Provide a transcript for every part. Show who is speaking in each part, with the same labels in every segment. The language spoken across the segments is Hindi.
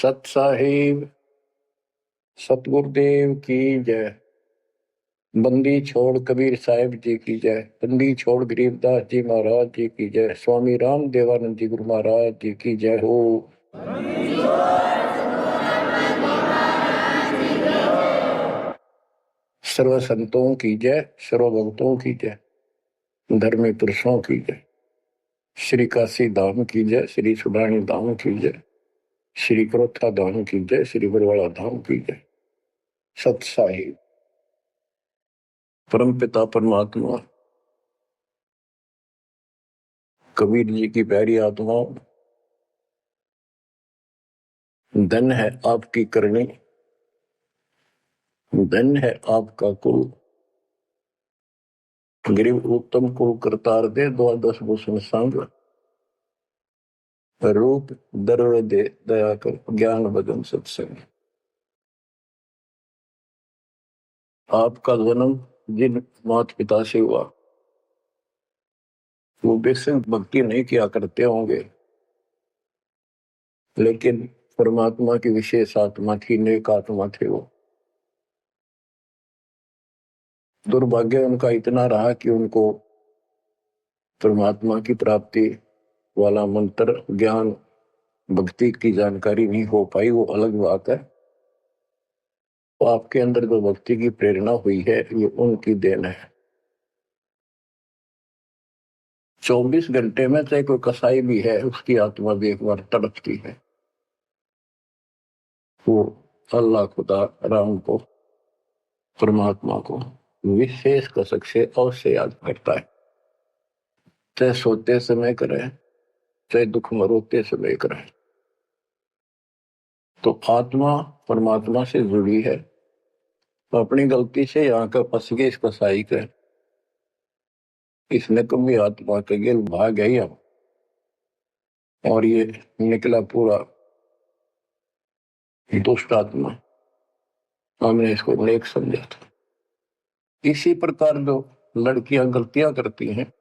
Speaker 1: सत साहिब सतगुरुदेव की जय। बंदी छोड़ कबीर साहिब जी की जय। बंदी छोड़ गरीबदास जी महाराज जी की जय। स्वामी राम देवानंद जी गुरु महाराज जी की जय हो। सर्व संतों की जय, सर्व भक्तों की जय, धर्मी पुरुषों की जय। श्री काशी धाम की जय, श्री सुडानी धाम की जय, श्री क्रोथा धाम की जय, श्री बरवाड़ा धाम की जय। सत साहिब परम पिता परमात्मा कबीर जी की प्यारी आत्माओं, धन है आपकी करनी, धन है आपका कुल। गरीब उत्तम को करतार दे, द्वादश भूषण संग रूप दर्व दे, दया कर ज्ञान भजन सत्संग। आपका जन्म जिन माता पिता से हुआ वो बेशक भक्ति नहीं किया करते होंगे, लेकिन परमात्मा की विशेष आत्मा थी, नेक आत्मा थे वो। दुर्भाग्य उनका इतना रहा कि उनको परमात्मा की प्राप्ति वाला मंत्र, ज्ञान, भक्ति की जानकारी नहीं हो पाई, वो अलग बात है। तो आपके अंदर जो भक्ति की प्रेरणा हुई है ये उनकी देन है। 24 घंटे में चाहे कोई कसाई भी है, उसकी आत्मा भी एक बार तड़पती है। वो अल्लाह खुदा राम को, परमात्मा को विशेष कसक से अवश्य याद करता है, चाहे सोते समय करे, चाहे दुख मरोते समय करे। तो आत्मा परमात्मा से जुड़ी है। तो अपनी गलती से यहाँ का फंस गए इस कसाई के, इसने कभी आत्मा के गिल भाग गई हम, और ये निकला पूरा दुष्ट आत्मा। हमने इसको नेक समझा था। इसी प्रकार जो लड़कियां गलतियां करती हैं,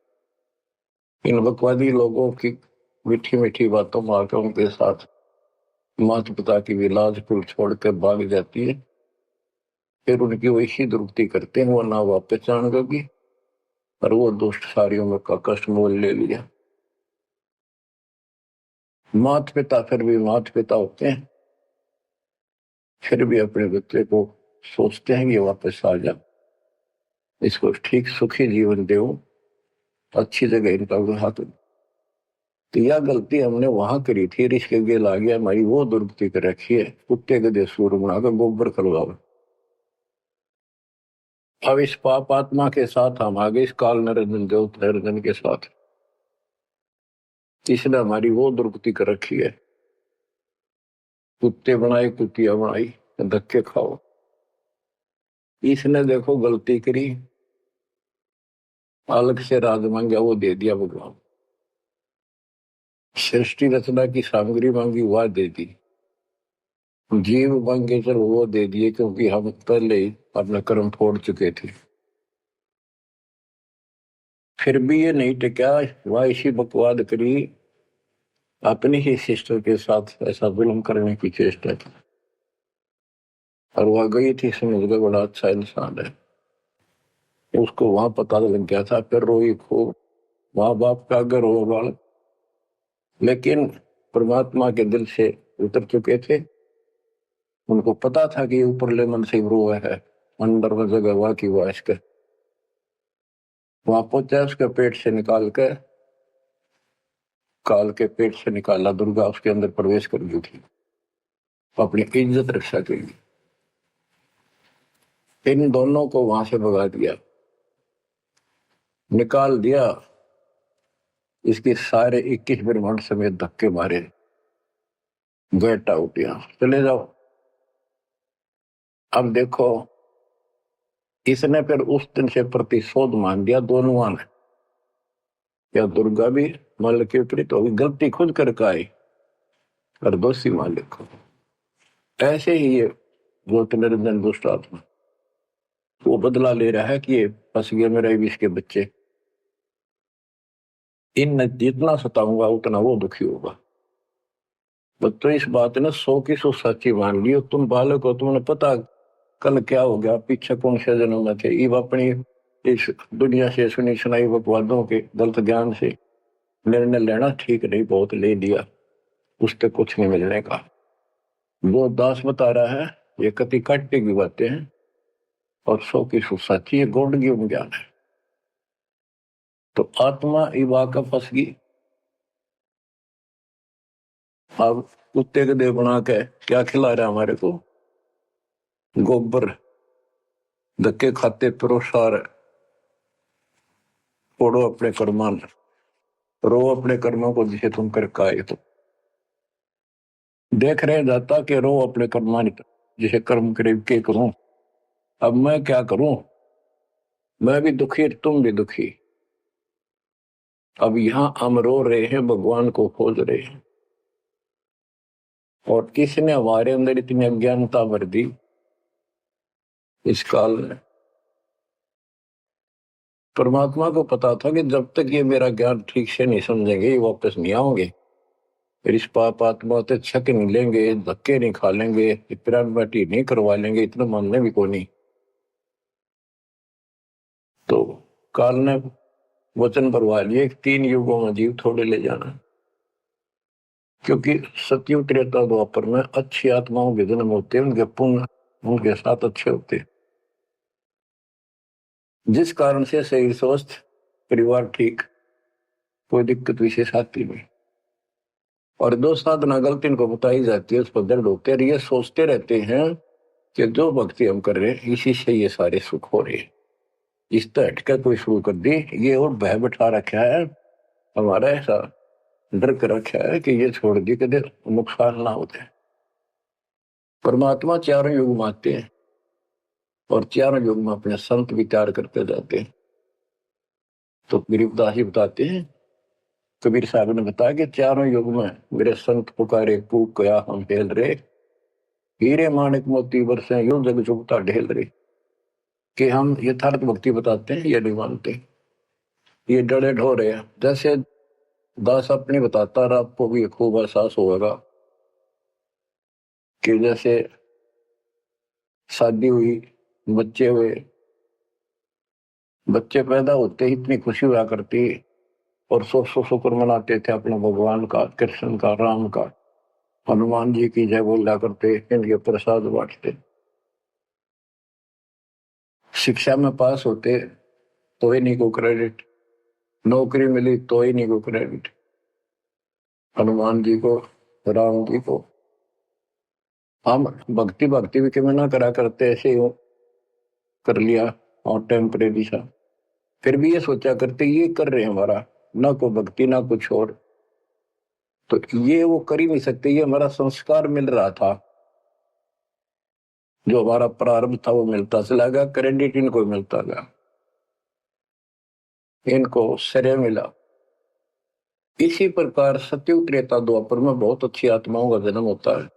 Speaker 1: इन बकवादी लोगों की मीठी मीठी बातों में आकर उनके साथ माता पिता की भी लाज कुल छोड़ कर भाग जाती है, फिर उनकी वैसी दुर्गति करते हैं, वो ना वापस जान होगी और वो दुष्ट सारी उम्र का कष्ट मोल ले लिया। माता पिता फिर भी माता पिता होते हैं, फिर भी अपने बच्चे को सोचते हैं कि वापस आ जा, इसको ठीक सुखी जीवन दो, अच्छी जगह इनका विवाह करो। तो यह गलती हमने वहां करी थी, रिश्ते गेल आ गया, हमारी वो दुर्गति कर रखी है, कुत्ते गधे सूर बनाकर गोबर खलवाओ। अब इस पाप आत्मा के साथ हम आगे इस काल नरंजन ज्योत नरंजन के साथ, इसने हमारी वो दुर्गति कर रखी है। कुत्ते बनाए, कुत्तियां बनाई, धक्के खाओ। इसने देखो गलती करी, अलग से राज मांगा, वो दे दिया भगवान। सृष्टि रचना की सामग्री मांगी, वह दे दी। जीव मांगे चल वो दे दिए, क्योंकि हम पहले ही अपना कर्म फोड़ चुके थे। फिर भी ये नहीं टिका, वह इसी बकवाद करी, अपनी ही सिस्टर के साथ ऐसा जुल्म करने की चेष्टा की, और वह गई थी, समझ गए बड़ा अच्छा इंसान है, उसको वहां पता लग गया था। फिर रोई खूब, माँ बाप का अगर हो बालक, लेकिन परमात्मा के दिल से उतर चुके थे। उनको पता था कि ऊपरले मन से रो है, अंदर में जगह हुआ कि वह इसके वहां पहुंचा, उसके पेट से निकाल के, काल के पेट से निकाला, दुर्गा उसके अंदर प्रवेश कर गई थी अपनी इज्जत रक्षा के लिए। इन दोनों को वहां से भगा दिया, निकाल दिया, इसके सारे 21 ब्रह्मांड समेत धक्के मारे, गेट आउट, यहां चले जाओ। अब देखो, इसने फिर उस दिन से प्रतिशोध मान दिया दोनों ने। या दुर्गा भी मालिक के विपरीत होगी, गलती खुद करके आई और दोषी मालिक को। ऐसे ही ये ज्योति निरंजन दुष्ट आत्मा वो बदला ले रहा है कि ये फंस गया मेरे विष के बच्चे, इन जितना सताऊंगा उतना वो दुखी होगा। तो इस बात ने 100 की 100 सच्ची मान ली। तुम बालक हो, तुमने पता कल क्या हो गया, पीछे कौन से जन्म में थे। इब अपनी इस दुनिया से सुनी सुनाई बकवादों के गलत ज्ञान से निर्णय लेना ठीक नहीं, बहुत ले लिया, उससे कुछ नहीं मिलने का। वो दास बता रहा है ये कति काटने की बातें हैं और 100 की 100 सच्ची, ये गौड़ ज्ञान है। तो आत्मा इबा का फंस गई। अब कुत्ते के देह बना के क्या खिला रहा है हमारे को, गोबर धक्के खाते परोसार, फोड़ो अपने कर्मान, रो अपने कर्मों को जिसे तुम कर आए। तो देख रहे जाता कि रो अपने कर्मान जिसे कर्म करे के करूं, अब मैं क्या करूं, मैं भी दुखी तुम भी दुखी। अब यहां हम रो रहे हैं, भगवान को खोज रहे हैं, और किसने हमारे अंदर इतनी अज्ञानता भर दी इस काल में। परमात्मा को पता था कि जब तक ये मेरा ज्ञान ठीक से नहीं समझेंगे ये वापस नहीं आओगे, फिर इस पाप आत्मा से छक नहीं लेंगे, धक्के नहीं खा लेंगे, पिरान बाटी नहीं करवा लेंगे, इतना मानने भी को नहीं। तो काल ने वचन भरवा लिए 3 युगों में जीव थोड़े ले जाना, क्योंकि सतयुग त्रेता द्वापर में अच्छी आत्माओं के जन्म होते हैं, उनके पुण्य उनके साथ अच्छे होते हैं, जिस कारण से शरीर स्वस्थ, परिवार ठीक, कोई दिक्कत विशेष आती नहीं। और 2 साधना गलती इनको बताई जाती है, उस पर दर्द होते हैं, ये सोचते रहते हैं कि जो भक्ति हम कर रहे हैं इसी से ये सारे सुख हो रहे हैं, इस तरह हटकर कोई शुरू कर दी, ये और भय बैठा रखा है हमारा, ऐसा डर कर रखा है कि ये छोड़ दी कि नुकसान ना होते। परमात्मा चारों युग में आते हैं और चारों युग में अपने संत विचार करते जाते हैं। तो गरीबदास जी बताते हैं, कबीर साहब ने बताया कि चारों युग में मेरे संत पुकारे पूक गया हम हेल रे, हीरे माणिक मोती बरसे यूं जग जुगता ढेल रे। कि हम यथार्थ भक्ति बताते हैं, ये नहीं मानते, ये डरे ढो रहे हैं। जैसे दास अपने बताता रहा, आपको भी खूब एहसास होगा कि जैसे शादी हुई, बच्चे हुए, बच्चे पैदा होते ही इतनी खुशी हुआ करती, और 100 शुक्र मनाते थे अपने भगवान का, कृष्ण का, राम का, हनुमान जी की जय बोला करते, इनके प्रसाद बांटते। शिक्षा में पास होते तो ही नहीं को क्रेडिट, नौकरी मिली तो ही नहीं को क्रेडिट, हनुमान जी को, राम जी को। हम भक्ति भक्ति भी क्यों ना करा करते, ऐसे ही कर लिया और टेम्परेरी सा, फिर भी ये सोचा करते ये कर रहे हैं हमारा, ना को भक्ति ना कुछ और, तो ये वो कर ही नहीं सकते, ये हमारा संस्कार मिल रहा था, जो हमारा प्रारंभ था वो मिलता चला गया, क्रेडिट इनको मिलता गया, इनको श्रेय मिला। इसी प्रकार सतयुग त्रेता द्वापर में बहुत अच्छी आत्माओं का जन्म होता है।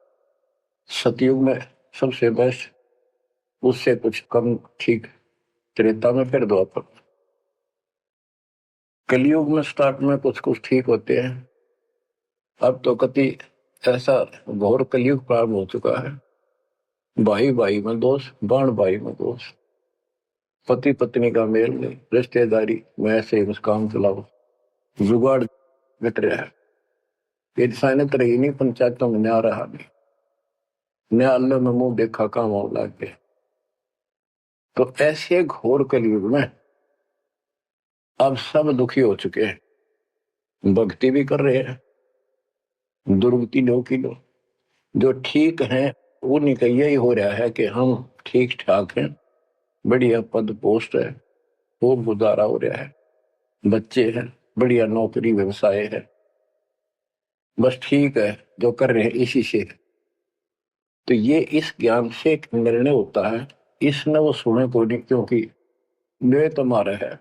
Speaker 1: सतयुग में सबसे बेस्ट, उससे कुछ कम ठीक त्रेता में, फिर द्वापर। कलयुग में स्टार्ट में कुछ कुछ ठीक होते हैं, अब तो कति ऐसा घोर कलयुग प्रारंभ हो चुका है। भाई भाई में दोष, बाण भाई में दोष, पति पत्नी का मेल नहीं, रिश्तेदारी में ऐसे मुस्कान चलाओ, जुगाड़ घट रहा है, इंसानियत रही नहीं, पंचायतों में न्याय रहा नहीं, न्यायालय में मुंह देखा काम हो लग गया। तो ऐसे घोर कलयुग में अब सब दुखी हो चुके हैं, भक्ति भी कर रहे हैं, दुर्गति लो की लो, जो ठीक है उन्हीं का यही हो रहा है कि हम ठीक ठाक हैं, बढ़िया पद पोस्ट है, खूब गुजारा हो रहा है, बच्चे हैं, बढ़िया नौकरी व्यवसाय है, बस ठीक है जो कर रहे हैं इसी से। तो ये इस ज्ञान से एक निर्णय होता है, इसने वो सुने को नहीं, क्योंकि वे तुम्हारा है।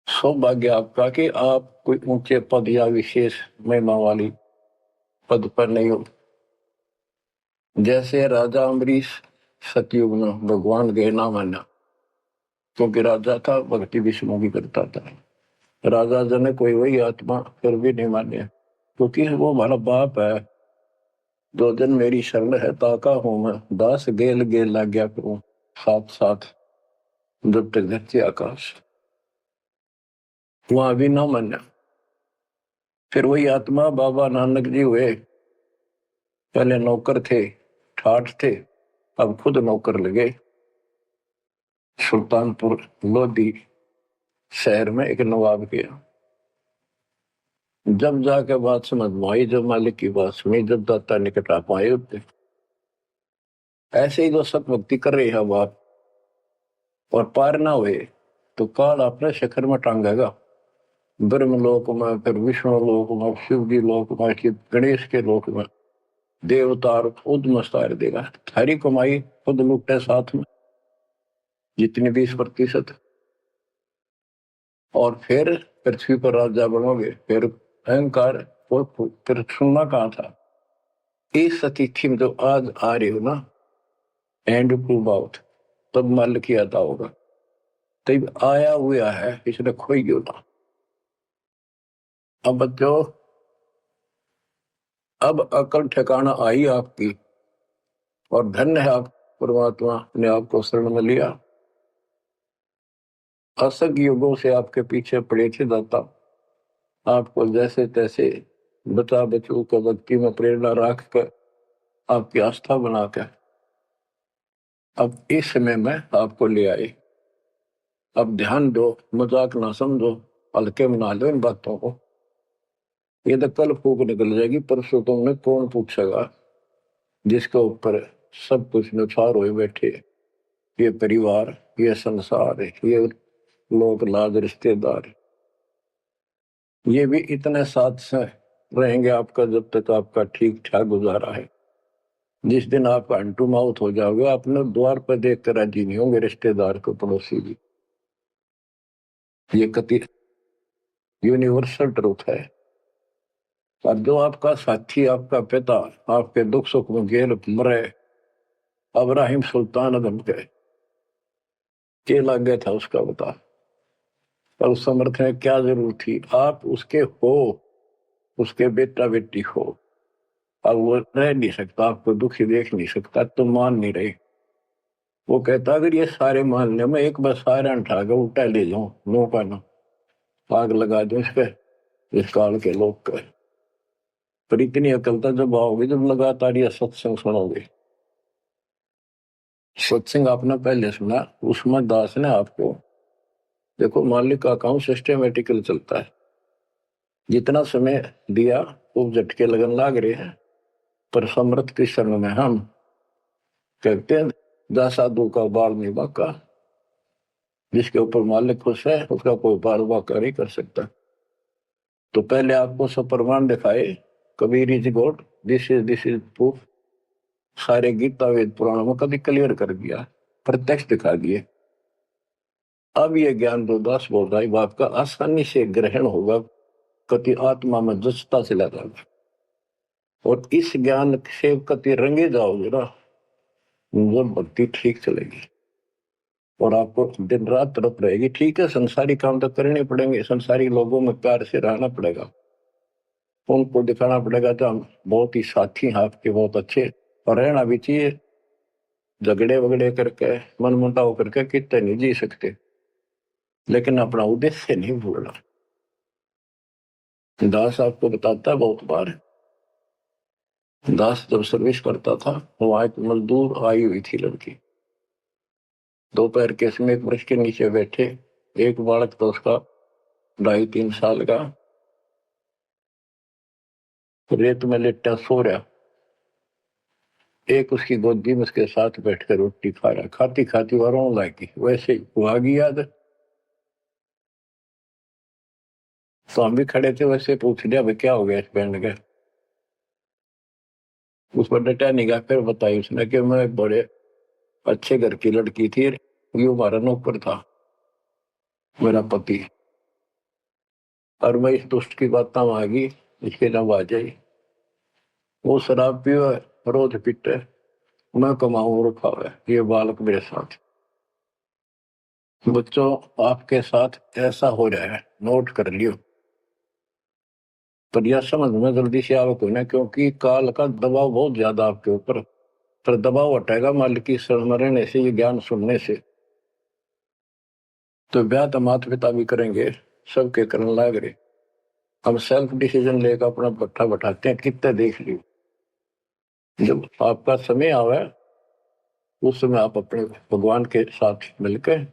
Speaker 1: सौभाग्य आपका कि आप कोई ऊंचे पद या विशेष महिमा वाली पद पर नहीं हो। जैसे राजा अम्बरीश सतयुग में भगवान गए ना माना, क्योंकि राजा था, भक्ति विष्णु की करता था, राजा जन कोई वही आत्मा, फिर भी नहीं माने। क्योंकि वो हमारा बाप है। दो दिन मेरी शरण है ताका हूं मैं, दास गेल गेल लग गया करूं, साथ साथ जब तक धरती आकाश। वहां भी ना माना। फिर वही आत्मा बाबा नानक जी हुए। पहले नौकर थे, ठाठ थे, अब खुद नौकर लगे। सुल्तानपुर लोधी शहर में एक नवाब के। जब जाके बात समझ में आई, जब मालिक की बात सुनी, जब दाता निकट आ पाए होते। ऐसे ही जो सत भक्ति कर रही है बात और पार ना हुए तो काल अपने शिखर में टांगेगा। ब्रह्म लोक में, फिर विष्णु लोक में, शिव जी लोक में, गणेश के लोक में देवतार खुद मस्तार देगा। थारी कमाई खुद लुटे साथ में जितनी 20%। और फिर पृथ्वी पर राजा बनोगे। फिर अहंकार फिर सुनना कहाँ था। इस अतिथि में जो आज आ रही हो ना, एंड प्रूव आउट, तब मल किया था होगा। तब आया हुआ है, इसने खोई क्यों ना। अब बच्चों, अब अकल ठिकाना आई आपकी, और धन्य है आप, परमात्मा ने आपको शरण में लिया। असंग युगों से आपके पीछे पड़े थे दाता, आपको जैसे तैसे बचा बचू कर भक्ति में प्रेरणा रख कर आपकी आस्था बनाकर अब इस समय में आपको ले आए। अब ध्यान दो, मजाक ना समझो, हल्के में ना लो इन बातों को। ये तो कल फूक निकल जाएगी, परसों तुमने कौन पूछेगा जिसके ऊपर सब कुछ नुछार हुए बैठे। ये परिवार, ये संसार, ये लोग लाज रिश्तेदार, ये भी इतने साथ से रहेंगे आपका जब तक आपका ठीक ठाक गुजारा है। जिस दिन आप अंटू माउथ हो जाओगे, अपने द्वार पर देख कर राजी नहीं होंगे रिश्तेदार को, पड़ोसी भी। ये कति यूनिवर्सल ट्रूथ है। और जो आपका साथी, आपका पिता, आपके दुख सुख में गेल मरे, अब्राहिम सुल्तान अदम के लग गया था उसका बता। पर उस समर्थ में क्या जरूरत थी, आप उसके हो, उसके बेटा बेटी हो। अब वो रह नहीं सकता, आपको दुखी देख नहीं सकता, तो मान नहीं रहे। वो कहता अगर ये सारे मान ले, मैं एक बार सारे उठा के उल्टा ले जाऊं, नो का ना आग लगा दूं इस पे, इस काल के लोग का। पर इतनी अकलता जब आओगे, जब लगातार ये सत्संग सुनोगे। सत्संग आपने पहले सुना, उसमें दास ने आपको, देखो मालिक का अकाउंट सिस्टमेटिकल चलता है। जितना समय दिया वो झटके लगन लाग रहे हैं, पर समर्थ के शरण में हम कहते हैं जा साधु का बाल नहीं बाका। जिसके ऊपर मालिक खुश है उसका कोई बाल बाका नहीं कर सकता। तो पहले आपको सब प्रमाण दिखाए, Kabir is God, this is proof. सारे गीता वेद पुराणों में कभी क्लियर कर दिया, प्रत्यक्ष दिखा दिए। अब ये ज्ञान जो दास बोल रहा है आपका आसानी से ग्रहण होगा, कति आत्मा में जचता चला जाएगा। और इस ज्ञान से कति रंगे जाओगे ना, जब भक्ति ठीक चलेगी और आपको दिन रात तरफ रहेगी। ठीक है, संसारी काम तो करने पड़ेंगे, संसारी लोगों में प्यार से रहना पड़ेगा, उनको दिखाना पड़ेगा तो हम बहुत ही साथी हैं आपके, बहुत अच्छे। और रहना भी चाहिए, झगड़े वगड़े करके मन मुटाव करके कितने नहीं जी सकते, लेकिन अपना उद्देश्य नहीं भूलना। दास आपको बताता है बहुत बार, दास जब सर्विस करता था, वहां एक मजदूर आई हुई थी लड़की, दोपहर के समय एक वृक्ष के नीचे बैठे, एक बालक तो उसका 2.5-3 साल का रेत में लेटा सो रहा। एक उसकी गोदी में उसके साथ बैठकर रोटी खा रहा, खाती खाती और रोने लगी। वैसे हुआ की याद, तो हम भी खड़े थे, वैसे पूछ लिया भाई क्या हो गया इस बैंड का। उस पर डटा नहीं गया। फिर बताई उसने कि मैं बड़े अच्छे घर की लड़की थी, ये हमारा नौकर था, मेरा पति, और मैं इस दुष्ट की बात मांगी, इसके नाम आ जाई। वो शराब पियो, रोज पीटे, मैं कमाऊं और खावे, ये बालक मेरे साथ। बच्चों, आपके साथ ऐसा हो रहा है, नोट कर लियो। पर यह समझ में जल्दी से आवक होना, क्योंकि काल का दबाव बहुत ज्यादा आपके ऊपर। पर दबाव हटेगा मालिक की शरण रहने से, ये ज्ञान सुनने से। तो ब्याह तो माता पिता भी करेंगे, सबके करने लाग रहे। हम सेल्फ डिसीजन लेकर अपना पट्टा बैठाते हैं, कितने देख लियो। जब आपका समय आवे उस समय आप अपने भगवान के साथ मिलकर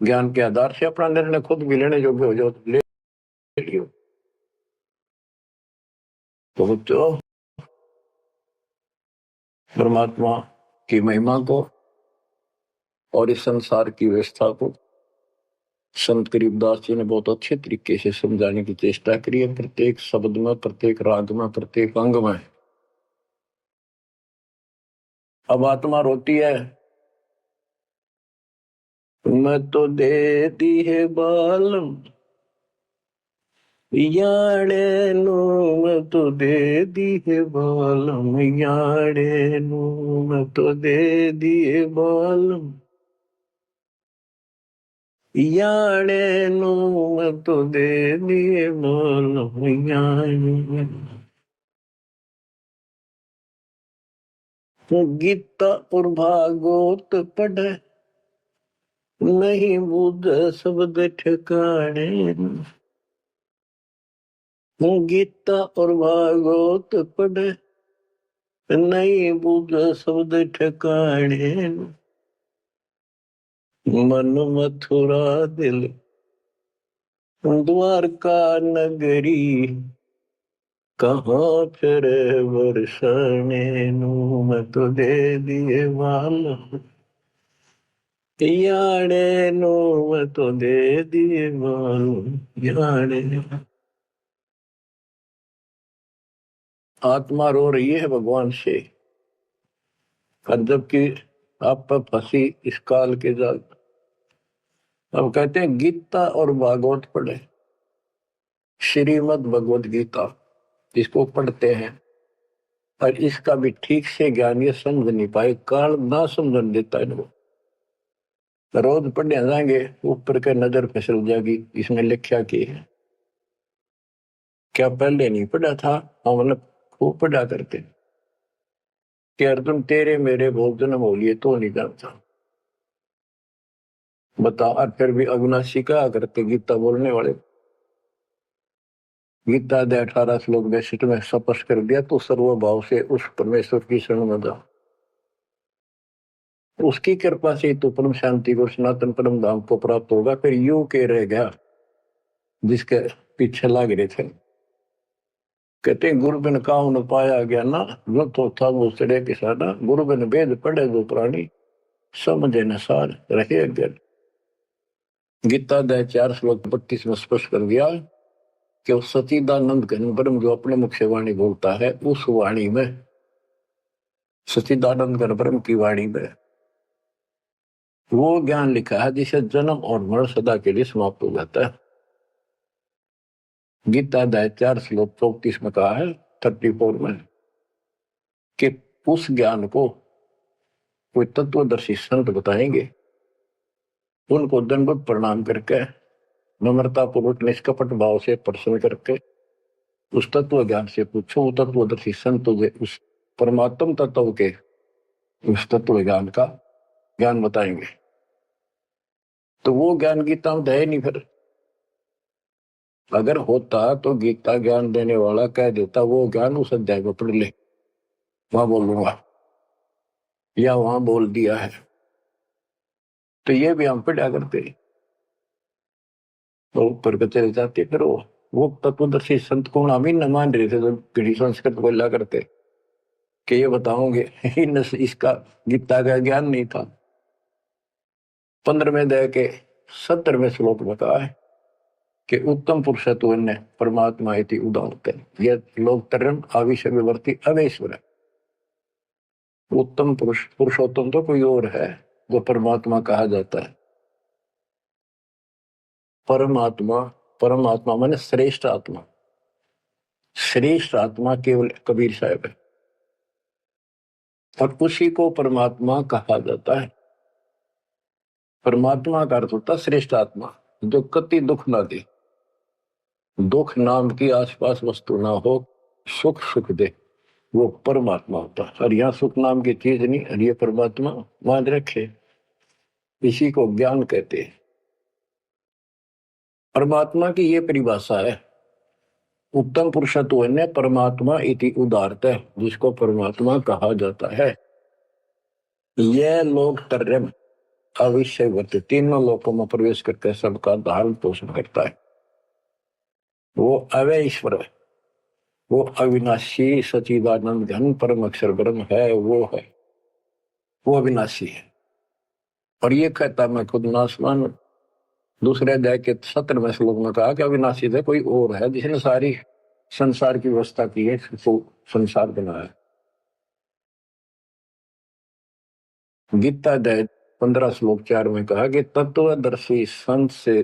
Speaker 1: ज्ञान के आधार से अपना निर्णय खुद भी लेने योग्य हो जाओ, तो ले लियो। तो परमात्मा की महिमा को और इस संसार की व्यवस्था को संत करीबदास जी ने बहुत अच्छे तरीके से समझाने की चेष्टा करी है, प्रत्येक शब्द में, प्रत्येक राग में, प्रत्येक अंग में। अब आत्मा रोती है, मैं तो दे दी है बालम याड़े नो, मैं तो दे दी है बालम याड़े नो, मैं तो दे दिए बालम याड़े नो, मैं तो दे दिए बालम याड़े। गीता और भागवत पढ़े नहीं बुझ शब्द ठिकाने, गीता और भागवत पढ़े नहीं बुझ शब्द ठिकाने, मन मथुरा दिल द्वारका नगरी, कहाँ फिर बरसाने नू, मैं तो दे दिए बालम याड़े नो, मैं तो दे दिए बालम याड़े। आत्मा रो रही है भगवान से, और जबकि आप पर फंसी इस काल के जाल। अब कहते हैं गीता और भागवत पढ़े, श्रीमद् भगवत गीता इसको पढ़ते हैं, और इसका भी ठीक से ज्ञान ये समझ नहीं पाए, काल ना समझ देता है इनको। रोज पढ़ने जाएंगे, ऊपर के नजर फिसल जाएगी, इसमें लिखा की है क्या पहले नहीं पढ़ा था। हाँ मतलब खूब पढ़ा करते कि अर्जुन तेरे मेरे बहुत जन्म हो लिए तो नहीं जानता, बता। और फिर भी अविनाशी कहा करते गीता बोलने वाले, गीता अध्याय 18 श्लोक 62 में स्पष्ट कर दिया, तो सर्वभाव से उस परमेश्वर की शरण में जा, उसकी कृपा से तो परम शांति को, सनातन परम धाम को प्राप्त होगा। फिर यू के रह गया जिसके पीछे लाग रहे थे। कहते हैं गुरु बिन काहू न पाया गया ना, जो तो था वो सड़े किसाना, गुरु बिन वेद पढ़े जो प्राणी, समझे न सार रहे अज्ञान। गीता अध्याय 4 श्लोक 32 में स्पष्ट कर दिया कि उस सचिदानंद घन ब्रह्म जो अपने मुख से वाणी बोलता है, उस वाणी में, सचिदानंद घन ब्रह्म की वाणी में वो ज्ञान लिखा है जिसे जन्म और मरण सदा के लिए समाप्त हो जाता है। गीता अध्याय 4 श्लोक 34 में कहा है, 34 में, कि उस ज्ञान को कोई तत्वदर्शी संत बताएंगे, उनको दंडवत प्रणाम करके, नम्रता पूर्वक निष्कपट भाव से प्रश्न करके उस तत्व ज्ञान से पूछो। वो तत्वदर्शी संत उस परमात्म तत्व के उस तत्व ज्ञान का ज्ञान बताएंगे। तो वो ज्ञान गीता में है नहीं। फिर अगर होता तो गीता ज्ञान देने वाला कह देता वो ज्ञान उस अध्याय में पढ़ ले, वहां बोलूंगा या वहां बोल दिया है। तो ये भी हम पढ़ा करते तो ऊपर के चले जाते। फिर वो तत्वदर्शी संत को हम ही न मान रहे थे, तो घड़ी संस्कृत बोला करते कि ये बताओगे इसका गीता का ज्ञान नहीं था। 15वें अध्याय के 70वें श्लोक में कहा है कि उत्तम पुरुषत्व ने परमात्मा इति उदाहरते, यह लोग तरम आविष्य विवर्ती अवेश्वर। उत्तम पुरुष, पुरुषोत्तम तो कोई और है जो परमात्मा कहा जाता है। परमात्मा, परमात्मा माने श्रेष्ठ आत्मा, श्रेष्ठ आत्मा केवल कबीर साहब है, और उसी को परमात्मा कहा जाता है। परमात्मा का अर्थ होता श्रेष्ठ आत्मा, जो कति दुख ना दे। दुख नाम की आसपास वस्तु ना हो, सुख सुख दे, वो परमात्मा होता है। और यहाँ सुख नाम की चीज नहीं, और ये परमात्मा मान रखे, इसी को ज्ञान कहते हैं। परमात्मा की ये परिभाषा है, उत्तम पुरुषत्व ने परमात्मा इति उदारत है, जिसको परमात्मा कहा जाता है। यह लोग तरम अविश्य वर्त, तीनों लोकों में प्रवेश करके सबका धारण पोषण करता है। वो अवय ईश्वर है, वो अविनाशी सचिदानंद घन परम अक्षर ब्रह्म है, वो अविनाशी है। और ये कहता मैं खुद नासवान, दूसरे अध्याय के 17वें श्लोक में कहा कि अविनाशी है कोई और है जिसने सारी संसार की व्यवस्था की है, तो संसार बनाया। गीता अध्याय 15 श्लोक 4 में कहा कि तत्वदर्शी संत से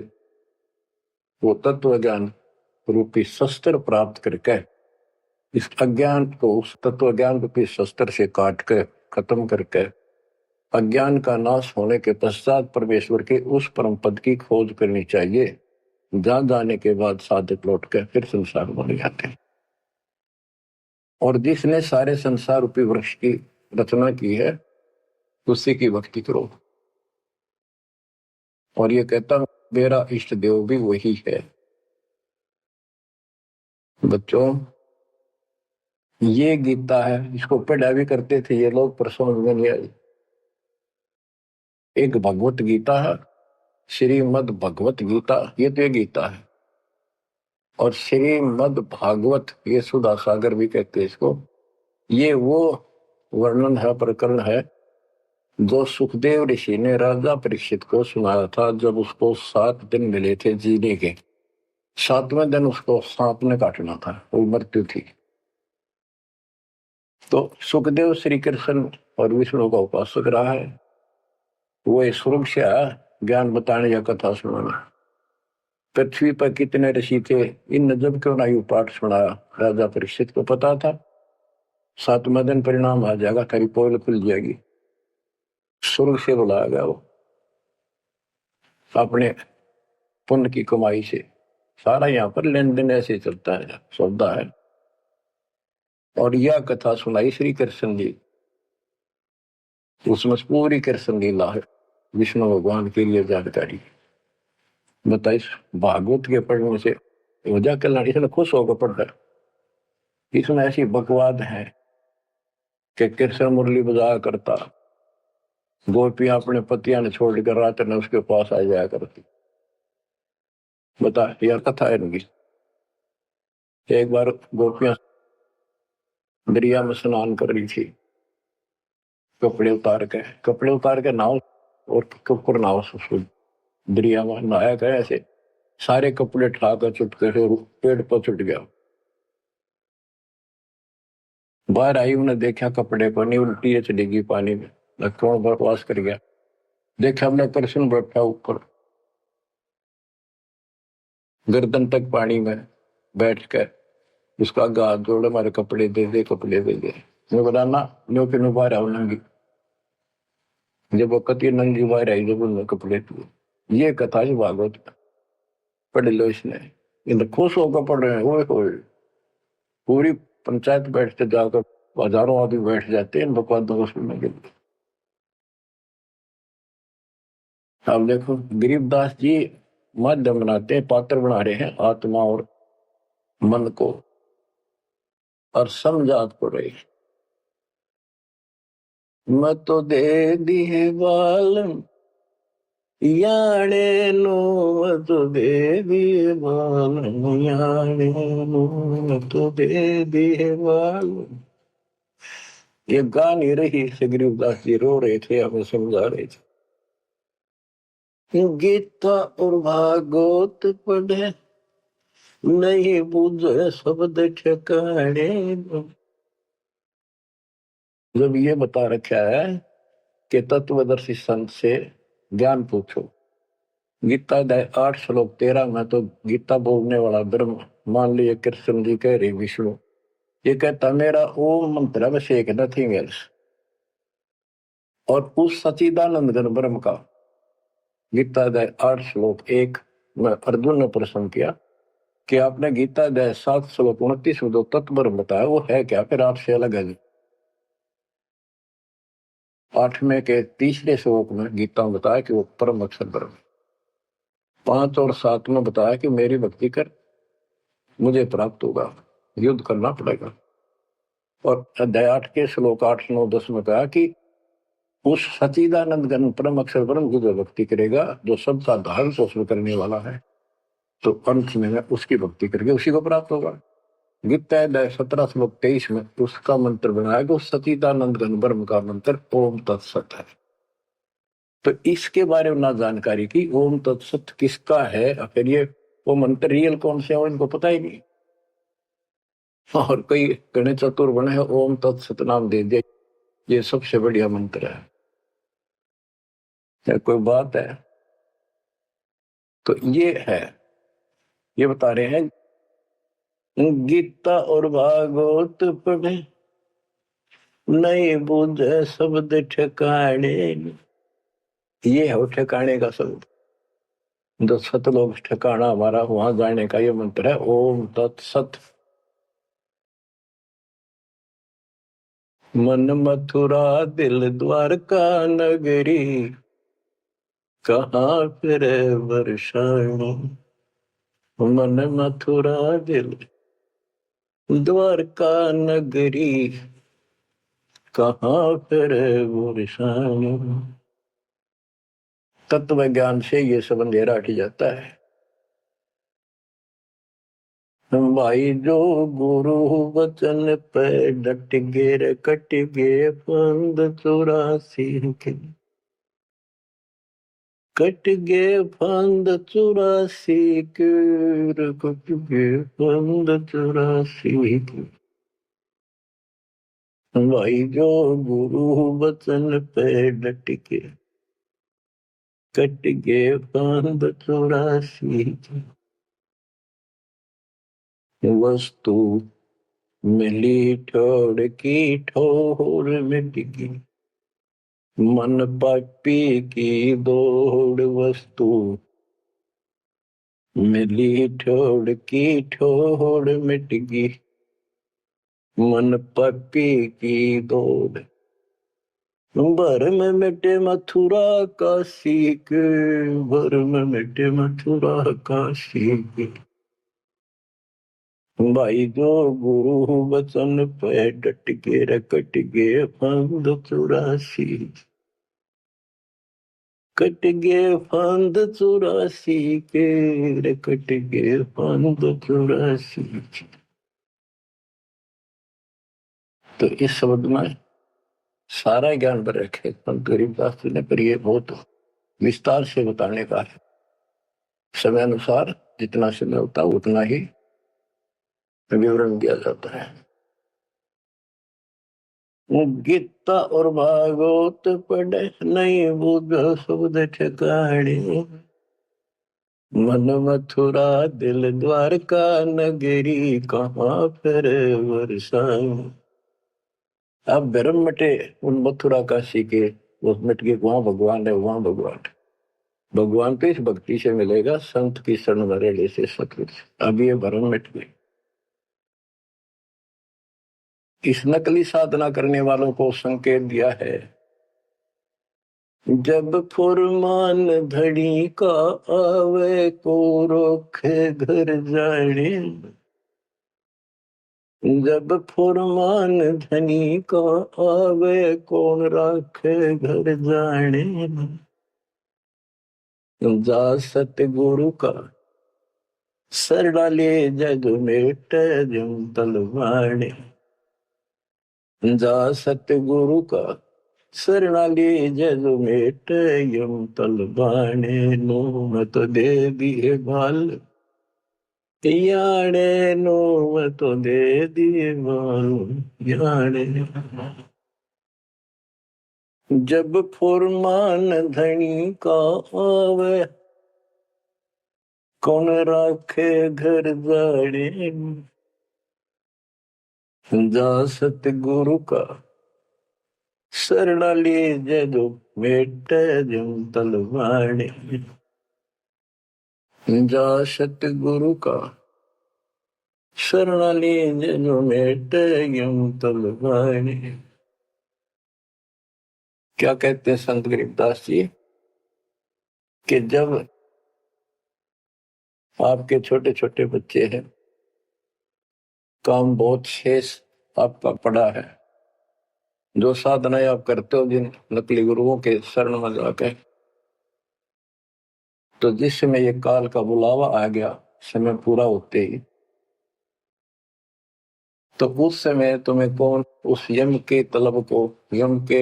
Speaker 1: वो तत्व ज्ञान रूपी शस्त्र प्राप्त करके इस अज्ञान को उस तत्व ज्ञान रूपी शस्त्र से काट के खत्म करके अज्ञान का नाश होने के पश्चात परमेश्वर के उस परम पद की खोज करनी चाहिए, जहां जाने के बाद साधक लौट के फिर संसार बन जाते हैं। और जिसने सारे संसार रूपी वृक्ष की रचना की है उसी की भक्ति करो। और ये कहता मेरा इष्ट देव भी वही है। बच्चों, ये गीता है, इसको पढ़ा भी करते थे ये लोग, पर समझ में नहीं आई। एक भगवत गीता है, श्रीमद भगवत गीता, ये तो ये गीता है। और श्रीमद भागवत, ये सुधा सागर भी कहते हैं इसको। ये वो वर्णन है, प्रकरण है जो सुखदेव ऋषि ने राजा परीक्षित को सुनाया था जब उसको 7 दिन मिले थे जीने के। 7वें दिन उसको सांप ने काटना था, वो मृत्यु थी। तो सुखदेव श्री कृष्ण और विष्णु का उपासक रहा है, वो स्वर्ग से आया ज्ञान बताने या कथा सुनाने। पृथ्वी पर कितने ऋषि थे, इन जब क्यों ना पाठ सुनाया, राजा परीक्षित को पता था 7वें दिन परिणाम आ जाएगा, तेरी पोल खुल जाएगी। स्वर्ग से बुलाया गया वो अपने पुण्य की कमाई से। सारा यहाँ पर लेन देन ऐसे चलता है, सौदा है। और यह कथा सुनाई श्री कृष्ण जी, उसमें पूरी कृष्ण लीला है, विष्णु भगवान के लिए जानकारी बताइए। भागवत के पढ़ने से वजह कल्याण, इसने खुश होकर पढ़ता है। इसमें ऐसी बकवाद है कि कृष्ण मुरली बजाया करता, गोपियां अपने पतियां ने छोड़कर रात में उसके पास आ जाया करती। बता यार, कथा है इनकी। एक बार गोपियां दरिया में स्नान कर रही थी, कपड़े उतार के नाव और ऊपर नाव दरिया में नहाया गया, ऐसे सारे कपड़े ठाकर चुटके से पेड़ पर चुट गया। बाहर आई, उन्हें देखा कपड़े को नहीं, उल्टी चलेगी पानी में, कौन बकवास कर गया। देखा हमने कृष्ण बैठा ऊपर गर्दन तक पानी में बैठ कर, उसका हाथ जोड़, हमारे कपड़े दे दे, कपड़े दे दे। मैं बोला ना, नो के नो बाहर आओ नंगी। जब वो कति नंगी बाहर आई, जब उन्होंने कपड़े दिए। ये कथा है भागवत, पढ़ लो इसने। इन खुश होकर पढ़ रहे हैं, वो पूरी पंचायत बैठते जाकर, हजारों आदमी बैठ जाते हैं इन बकवादों को सुनने के लिए। अब देखो गरीबदास जी माध्यम बनाते हैं, पात्र बना रहे हैं आत्मा और मन को, और समझात को रहे। मैं तो दे दी है बाल याने नो, मैं तो दे दी है बाल याने नो, मैं तो दे दी है बाल। ये गा नहीं रही से, गरीबदास जी रो रहे थे, हमें समझा रहे थे। गीता और भागवत पढ़े नहीं बुझे शब्द ठिकाने। जब ये बता रखा है कि तत्वदर्शी संत से ज्ञान पूछो, गीता 8 श्लोक 13 में तो गीता बोलने वाला ब्रह्म, मान लीजिए कृष्ण जी कह रहे विष्णु, ये कहता मेरा ओम मंत्र अभिषेक नथिंग एल्स। और उस सचिदानंद घन ब्रह्म का गीता 8 श्लोक 1 में अर्जुन ने प्रश्न किया कि आपने गीता अध्याय 7 श्लोक 29 में जो तत्व ब्रह्म बताया वो है क्या, फिर आपसे अलग है। 8वें के तीसरे श्लोक में गीता में बताया कि वो परम अक्षर ब्रह्म। 5 और 7 में बताया कि मेरी भक्ति कर मुझे प्राप्त होगा, युद्ध करना पड़ेगा। और अध्याय 8 के श्लोक 8, 9, 10 में कहा कि उस सच्चिदानंद घन परम अक्षर ब्रह्म की जो भक्ति करेगा, जो सबका धारण पोषण करने वाला है, तो अंत में उसकी भक्ति करके उसी को प्राप्त होगा। गीता अध्याय 17 श्लोक 23 में उसका मंत्र बनाया कि उस सच्चिदानंद घन ब्रह्म का मंत्र ओम तत्सत है। तो इसके बारे में ना जानकारी की, ओम तत्सत किसका है, फिर ये वो मंत्र रियल कौन से है इनको पता ही नहीं। और कई गणे चतुर बने हैं, ओम तत्सत नाम दे दिया, ये सबसे बढ़िया मंत्र है। क्या कोई बात है? तो ये है, ये बता रहे हैं गीता और भागवत पढ़े नहीं बुझे शब्द ठिकाने। ये है वो ठिकाने का शब्द, जो सतलोक ठिकाना हमारा, वहां जाने का ये मंत्र है ओम तत्सत। मन मथुरा दिल द्वारका नगरी, कहाँ फिर वर्षाणी। मन मथुरा दिल द्वारका नगरी, कहाँ फिर वर्षाणी। तत्व ज्ञान से ये सब अंधेरा हट जाता है। भाई जो गुरु वचन पे डट गे, कट गे फंद 84 के, कट गे फंद 84 के, कट गे फंद 84 के। भाई जो गुरु वचन पे डट के, कट गे फंद 84 के। वस्तु मिली ठोड़ की ठोर मिट गई, मन पापी की दौड़। वस्तु मिली ठोड़ की ठोड़ मिट गई, मन पापी की दौड़। भरम मिटे मथुरा काशी के, भरम मिटे मथुरा काशी के। भाई जो गुरु वचन पे डट के, रकट गे फंद 84, कट गे फंद 84 के, रकट गे फंद 84। तो इस शब्द में सारा ज्ञान पर रखे संत गरीबदास जी ने, पर ये बहुत विस्तार से बताने का है। समय अनुसार जितना समय होता है उतना ही विवरण दिया जाता है। गीता और भागवत पढ़े नहीं बुझ शब्द ठिकाने, मन मथुरा दिल द्वारका नगरी, कहाँ फिर वर्षाणी। अब भरम मिटे उन मथुरा काशी के, वो मिट के वहां भगवान है, वहां भगवान है। भगवान तो इस भक्ति से मिलेगा, संत की शरण भरे से सतगुरु। अब ये भरम मिट गई। इस नकली साधना करने वालों को संकेत दिया है, जब फुरमान धड़ी का आवे को रोखे घर जाने। जब फुरमान धनी का आवे कौन राखे घर जाने। जा सतगुरु का सरडाले जग मेट जम तलवाने। जा सतगुरु का सरणाले जग मेट यम तलवाने। नो मत दे दिए बाल याने, नो मत दे दिए बाल याने। जब फुरमान धनी का आवे कौन राखे घर जाड़े। जा सतगुरु का शरणाली जदो मेट जम तलवाड़े। जा सतगुरु का शरणाली जो मेट यम तलवाने। क्या कहते हैं संत गरीबदास जी कि जब आपके छोटे छोटे बच्चे हैं, काम बहुत शेष आपका पड़ा है, जो साधनाएं आप करते हो जिन नकली गुरुओं के शरण में जाकर, तो जिस समय ये काल का बुलावा आ गया, समय पूरा होते ही, तो उस समय तुम्हें कौन उस यम के तलब को, यम के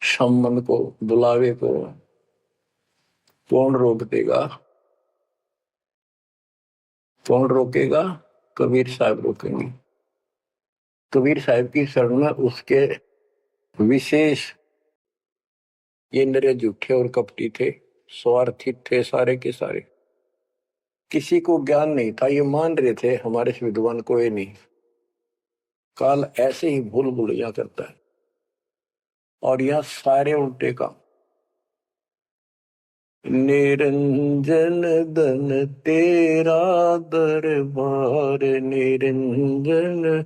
Speaker 1: संबंध को, बुलावे को कौन रोक देगा? कौन रोकेगा? कबीर साहब रोकेंगे। कबीर साहब की शरण में उसके विशेष, ये नरे झूठे और कपटी थे, स्वार्थी थे सारे के सारे, किसी को ज्ञान नहीं था, ये मान रहे थे हमारे से विद्वान कोई नहीं। काल ऐसे ही भूल भुलैया करता है, और यह सारे उल्टे काम। निरंजन धन तेरा दरबार, निरंजन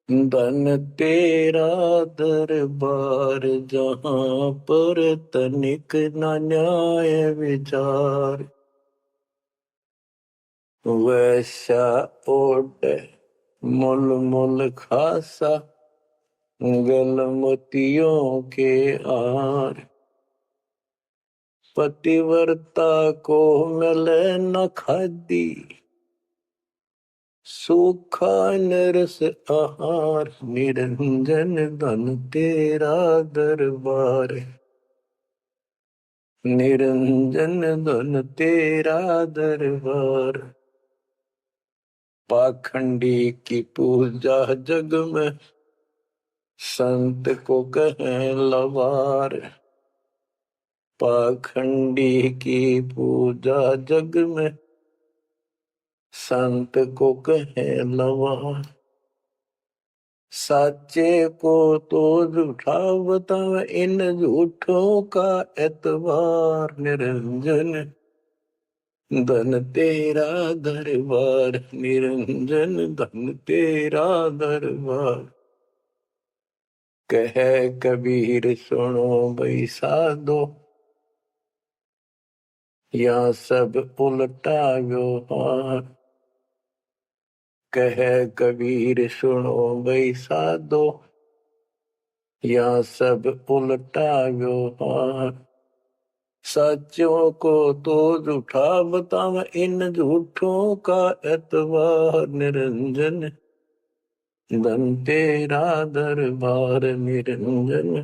Speaker 1: धन तेरा दरबार, जहां पर तनिक न न्याय विचार, वैसा ओट मुल मुल खासा, गल मोतियों के आर, पतिव्रता को मिले न खादी, सूखा नरस आहार, निरंजन धन तेरा दरबार, निरंजन धन तेरा दरबार, पाखंडी की पूजा जग में, संत को कहें लवार, पाखंडी की पूजा जग में, संत को कहें लवार, साचे को तो झूठा बतावे, इन झूठों का एतबार, निरंजन धन तेरा दरबार, निरंजन धन तेरा दरबार, कह कबीर सुनो भाई साधो, यहाँ सब उल्टा व्यवहार, कह कबीर सुनो भाई साधो, यहाँ सब उल्टा व्यवहार, सच्चों को तो झूठा बतावे, इन झूठों का एतबार, निरंजन धन तेरा दरबार, निरंजन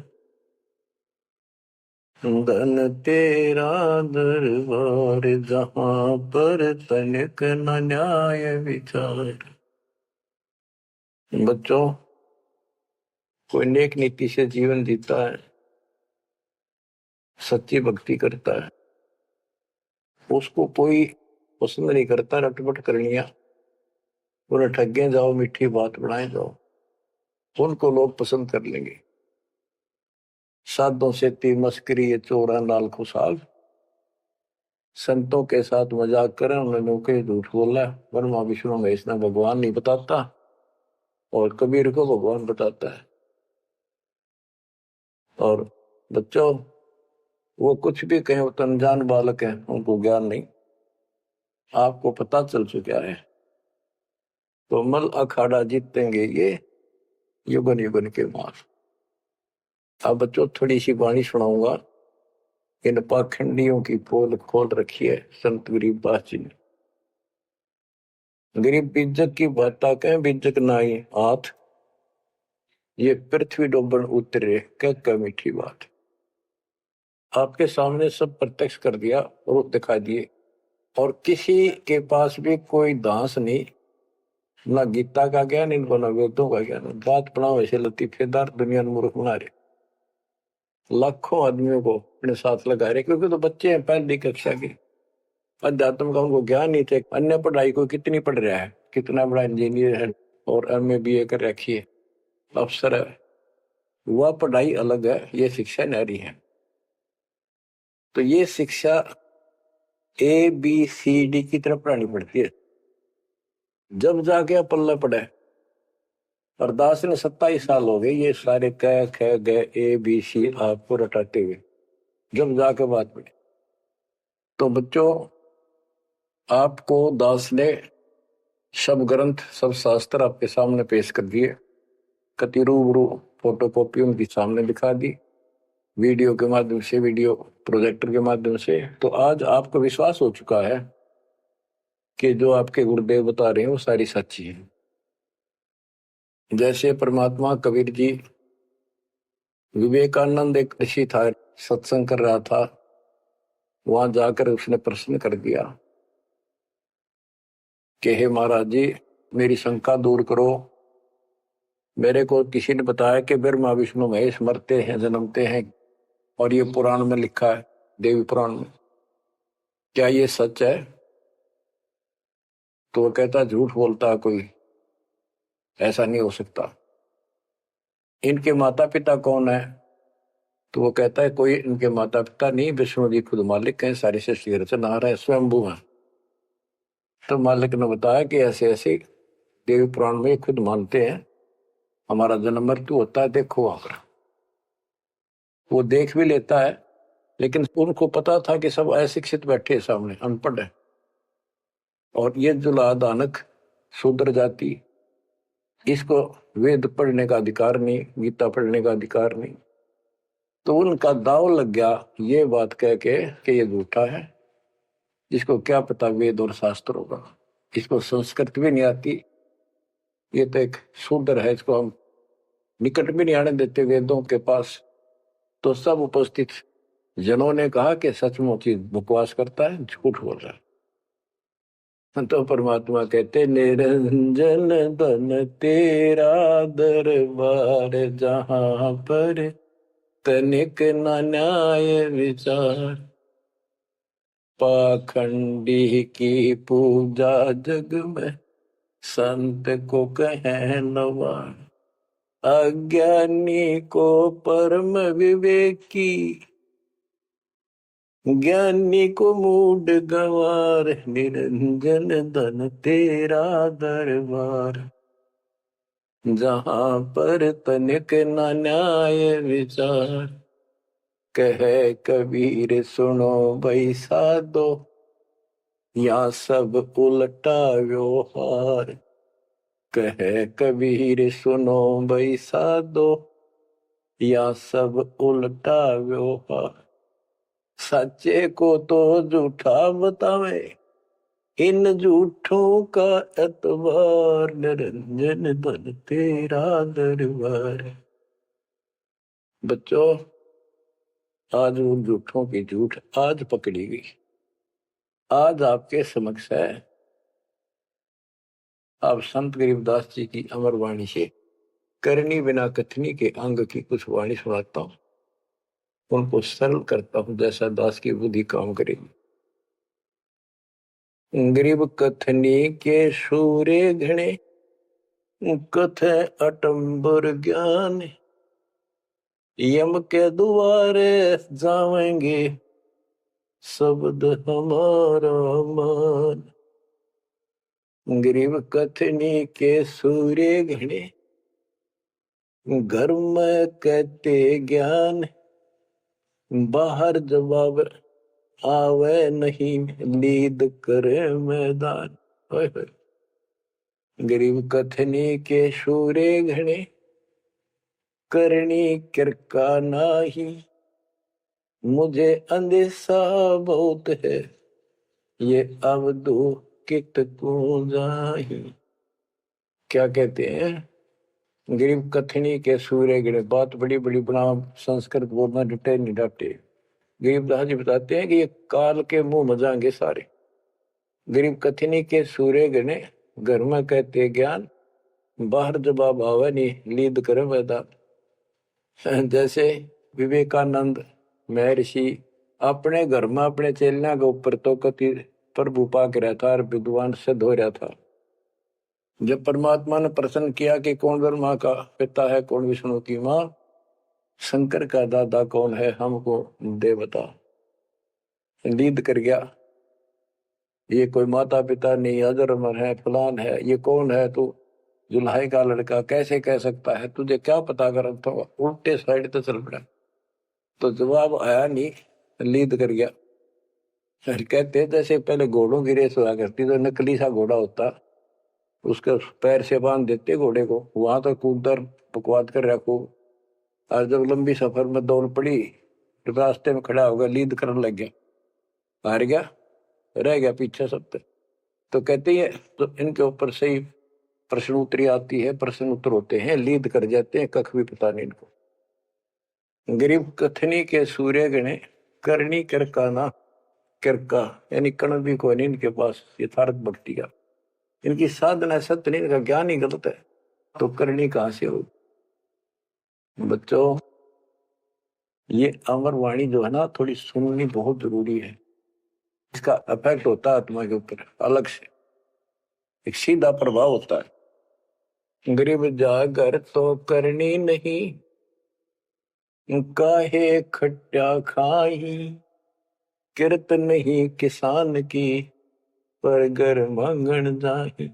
Speaker 1: धन तेरा दरबार, जहां पर तनिक न न्याय विचार। बच्चों, कोई नेक नीति से जीवन जीता है, सच्ची भक्ति करता है, उसको कोई पसंद नहीं करता रटपट करनिया, उन्हें ठगे जाओ, मीठी बात बढ़ाए जाओ, उनको लोग पसंद कर लेंगे। साधों से ती मस्करी चोरा नाल खुशाल, संतों के साथ मजाक करें, उन्होंने के झूठ बोला, ब्रह्मा विष्णु महेश ने भगवान नहीं बताता, और कबीर को भगवान बताता है। और बच्चों, वो कुछ भी कहें, वो तो अनजान बालक है, उनको ज्ञान नहीं, आपको पता चल चुका है। तो मल अखाड़ा जीतेंगे ये युगन युगन के मार। अब बच्चों, थोड़ी सी वाणी सुनाऊंगा, इन पाखंडियों की पोल खोल रखी है संत गरीबदास जी ने। गरीब बिज्जक की बाता कहें, बिज्जक नाई हाथ, ये पृथ्वी डोबन उतरे कह मीठी बात। आपके सामने सब प्रत्यक्ष कर दिया और दिखा दिए, और किसी के पास भी कोई दांस नहीं, ना गीता का ज्ञान इनको, ना वेदों का ज्ञान। बात पढ़ाओ ऐसे लतीफेदार, दुनिया में मूर्ख बना रहे, लाखों आदमियों को अपने साथ लगा रहे, क्योंकि तो बच्चे हैं पहली कक्षा के, अध्यात्म का उनको ज्ञान नहीं थे। अन्य पढ़ाई को कितनी पढ़ रहा है, कितना बड़ा इंजीनियर है और एमए बीए कर रखी है, अफसर है, वह पढ़ाई अलग है, ये शिक्षा न्यारी है। तो ये शिक्षा ABCD की तरफ पढ़ानी पड़ती है। जब जाके पल्ले पड़े। और दास ने 27 साल हो गए ये सारे क ख ग ए बी सी आपको रटाते हुए, जब जाके बात पड़ी। तो बच्चों, आपको दास ने सब ग्रंथ सब शास्त्र आपके सामने पेश कर दिए, कति रूबरू फोटो कॉपी उनके सामने दिखा दी, वीडियो के माध्यम से, वीडियो प्रोजेक्टर के माध्यम से। तो आज आपको विश्वास हो चुका है कि जो आपके गुरुदेव बता रहे हैं वो सारी सच्ची है। जैसे परमात्मा कबीर जी, विवेकानंद एक ऋषि था, सत्संग कर रहा था, वहां जाकर उसने प्रश्न कर दिया कि हे महाराज जी, मेरी शंका दूर करो। मेरे को किसी ने बताया कि ब्रह्मा विष्णु महेश मरते हैं जन्मते हैं, और ये पुराण में लिखा है, देवी पुराण में, क्या ये सच है? तो वो कहता झूठ बोलता है कोई, ऐसा नहीं हो सकता। इनके माता पिता कौन है? तो वो कहता है कोई इनके माता पिता नहीं, विष्णु जी खुद मालिक हैं, सारी सृष्टि की रचना है, स्वयंभू है। तो मालिक ने बताया कि ऐसे ऐसे देवी पुराण में खुद मानते हैं हमारा जन्म मृत्यु होता है, देखो आकर। वो देख भी लेता है, लेकिन उनको पता था कि सब अशिक्षित बैठे सामने, अनपढ़ है, और ये जुला दानक शूद्र जाति, इसको वेद पढ़ने का अधिकार नहीं, गीता पढ़ने का अधिकार नहीं। तो उनका दाव लग गया ये बात कह के कि ये झूठा है, इसको क्या पता वेद और शास्त्र होगा, इसको संस्कृत भी नहीं आती, ये तो एक शूद्र है, इसको हम निकट भी नहीं आने देते वेदों के पास। तो सब उपस्थित जनों ने कहा कि सचमुच ही बकवास करता है, झूठ बोल रहा है। तो परमात्मा कहते निरंजन धन तेरा दरबार, जहां पर तनिक न न्याय विचार, पाखंडी की पूजा जग में संत को कहे नवार, अज्ञानी को परम विवेकी, ज्ञानी को मूड गवार, निरंजन धन तेरा दरबार, जहां पर तनिक न न्याय विचार, कहे कबीर सुनो भाई साधो, या सब उल्टा व्यवहार, कहे कबीर सुनो भाई साधो, या सब उल्टा व्यवहार, सच्चे को तो झूठा बतावे, इन झूठों का एतबार, निरंजन धन तेरा दरबार। बच्चों, आज उन झूठों की झूठ आज पकड़ी गई, आज आपके समक्ष है। आप संत गरीबदास जी की अमर वाणी से करनी बिना कथनी के अंग की कुछ वाणी सुनाता हूं, उनको सरल करता हूं जैसा दास की बुद्धि काम करेगी। गरीब कथनी के सूरे घने, कथ अटंबर ज्ञान, यम के द्वारे जावेंगे शब्द हमारा मान। गरीब कथनी के सूर्य घने, घर में कहते ज्ञान, बाहर जवाब आवे नहीं, लीद करे मैदान। गरीब कथनी के सूर्य घने, करनी किरका नाही, मुझे अंदेशा बहुत है, ये अवधु कित को जाही। क्या कहते हैं? गरीब कथनी के सूर्य गिरे, बात बड़ी बड़ी बना, संस्कृत बोलना डटे नहीं डटे। गरीबदास जी बताते हैं कि ये काल के मुंह मजाएंगे सारे। गरीब कथनी के सूर्य गिने, घर में कहते ज्ञान, बाहर जवाब आवे नहीं, लीद करे मैदान। जैसे विवेकानंद महर्षि अपने घर में अपने चेलना के ऊपर तो कति प्रभु पाक रहता और विद्वान सिद्ध हो रहा था। जब परमात्मा ने प्रश्न किया कि कौन ब्रह्मा का पिता है, कौन विष्णु की माँ, शंकर का दादा कौन है, हमको दे बता, लीद कर गया। ये कोई माता पिता नहीं, अजरमर है, फलान है, ये कौन है तू, जुल्हाई का लड़का, कैसे कह सकता है, तुझे क्या पता। कर तो उल्टे साइड तो चल पड़ा। तो जवाब आया नहीं, लीद कर गया। फिर कहते जैसे पहले घोड़ों की रेस हुआ करती, तो नकली सा घोड़ा होता, उसके पैर से बांध देते घोड़े को, वहां तक कूदकर बकवाद कर रखो। और जब लंबी सफर में दौड़ पड़ी, तो रास्ते में खड़ा होगा, लीद करने लग गया, हार गया, रह गया पीछे सब पे। तो कहते हैं तो इनके ऊपर से ही प्रश्न उत्तरी आती है, प्रश्न उत्तर होते हैं, लीद कर जाते हैं, कख भी पता नहीं इनको। गरीब कथनी के सूर्य गणे करनी कर का ना कर का, यानी कण भी कोई नहीं इनके पास यथार्थ भक्ति का। इनकी साधना सत्य नहीं, इनका ज्ञान ही गलत है, तो करनी कहां से हो। बच्चों, ये अमर वाणी जो है ना, थोड़ी सुननी बहुत जरूरी है। इसका इफेक्ट होता है आत्मा के ऊपर अलग से, एक सीधा प्रभाव होता है। गरीब जागर तो करनी नहीं, काहे खट्टा खाई, किरत नहीं किसान की, पर घर मांगन जाही।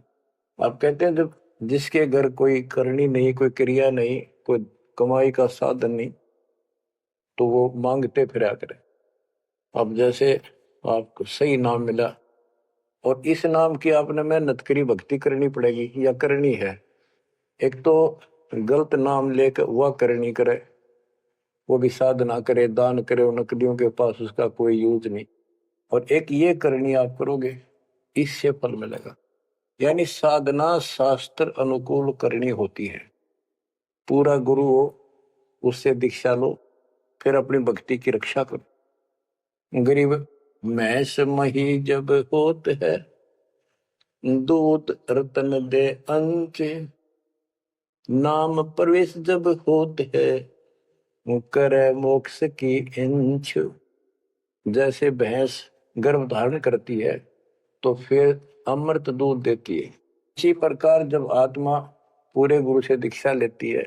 Speaker 1: आप कहते हैं जब जिसके घर कोई करनी नहीं, कोई क्रिया नहीं, कोई कमाई का साधन नहीं, तो वो मांगते फिरा करे। अब जैसे आपको सही नाम मिला और इस नाम की आपने मेहनत करी, भक्ति करनी पड़ेगी या करनी है। एक तो गलत नाम लेकर वह करनी करे, वो भी साधना करे, दान करे, नकलियों के पास उसका कोई यूज नहीं। और एक ये करनी आप करोगे, इससे फल मिलेगा। यानी साधना शास्त्र अनुकूल करनी होती है। पूरा गुरु हो, उससे दीक्षा लो, फिर अपनी भक्ति की रक्षा करो। गरीब मैस मही जब होत है, दूत रतन दे अंच, नाम प्रवेश जब होत है, करे मोक्ष की इंच। जैसे भैंस गर्भ धारण करती है तो फिर अमृत दूध देती है, इसी प्रकार जब आत्मा पूरे गुरु से दीक्षा लेती है,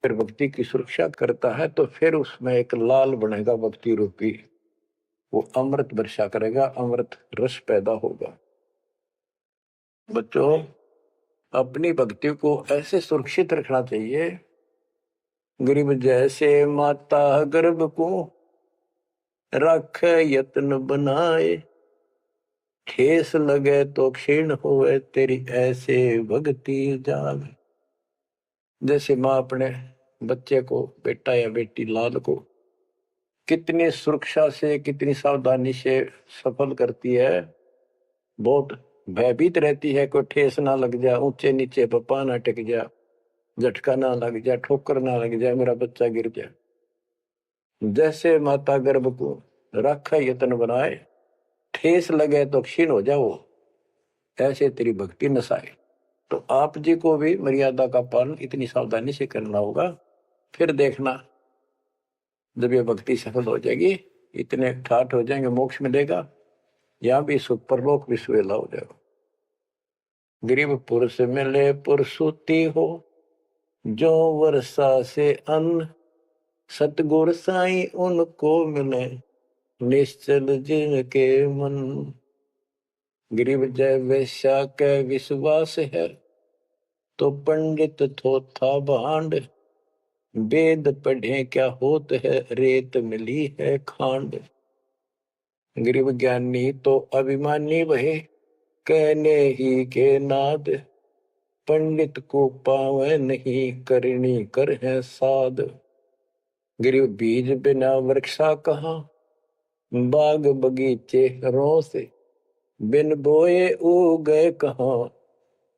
Speaker 1: फिर भक्ति की सुरक्षा करता है, तो फिर उसमें एक लाल बनेगा भक्ति रूपी, वो अमृत वर्षा करेगा, अमृत रस पैदा होगा। बच्चों, अपनी भक्ति को ऐसे सुरक्षित रखना चाहिए। गरीब जैसे माता गर्भ को रख यत्न बनाए, ठेस लगे तो क्षीण होए, तेरी ऐसे भक्ति जाग। जैसे माँ अपने बच्चे को, बेटा या बेटी लाल को कितनी सुरक्षा से, कितनी सावधानी से सफल करती है, बहुत भयभीत रहती है, कोई ठेस ना लग जाए, ऊंचे नीचे पप्पा ना टिक जाए, झटका ना लग जाए, ठोकर ना लग जाए, मेरा बच्चा गिर जाए। जैसे माता गर्भ को रखा यत्न बनाए, ठेस लगे तो क्षीण हो जाओ, ऐसे तेरी भक्ति नसाए। तो आप जी को भी मर्यादा का पालन इतनी सावधानी से करना होगा। फिर देखना, जब ये भक्ति सफल हो जाएगी, इतने ठाठ हो जाएंगे, मोक्ष मिलेगा, यहाँ भी सुख, परलोक भी सुहेला हो जाएगा। गरीब पुरुष मिले पुरसुती हो, जो वर्षा से अन्न, सतगुर साई उनको मिले, निश्चल जिनके मन। गरीब जय वैश्या के विश्वास है, तो पंडित थोथा भांड, वेद पढ़े क्या होत है, रेत मिली है खांड। गरीब ज्ञानी तो अभिमानी वहे, कहने ही के नाद, पंडित को पावे नहीं, करनी कर है साध। गरीब बीज बिना वृक्षा कहाँ, बाग बगीचे रो से, बिन बोए उगे कहाँ,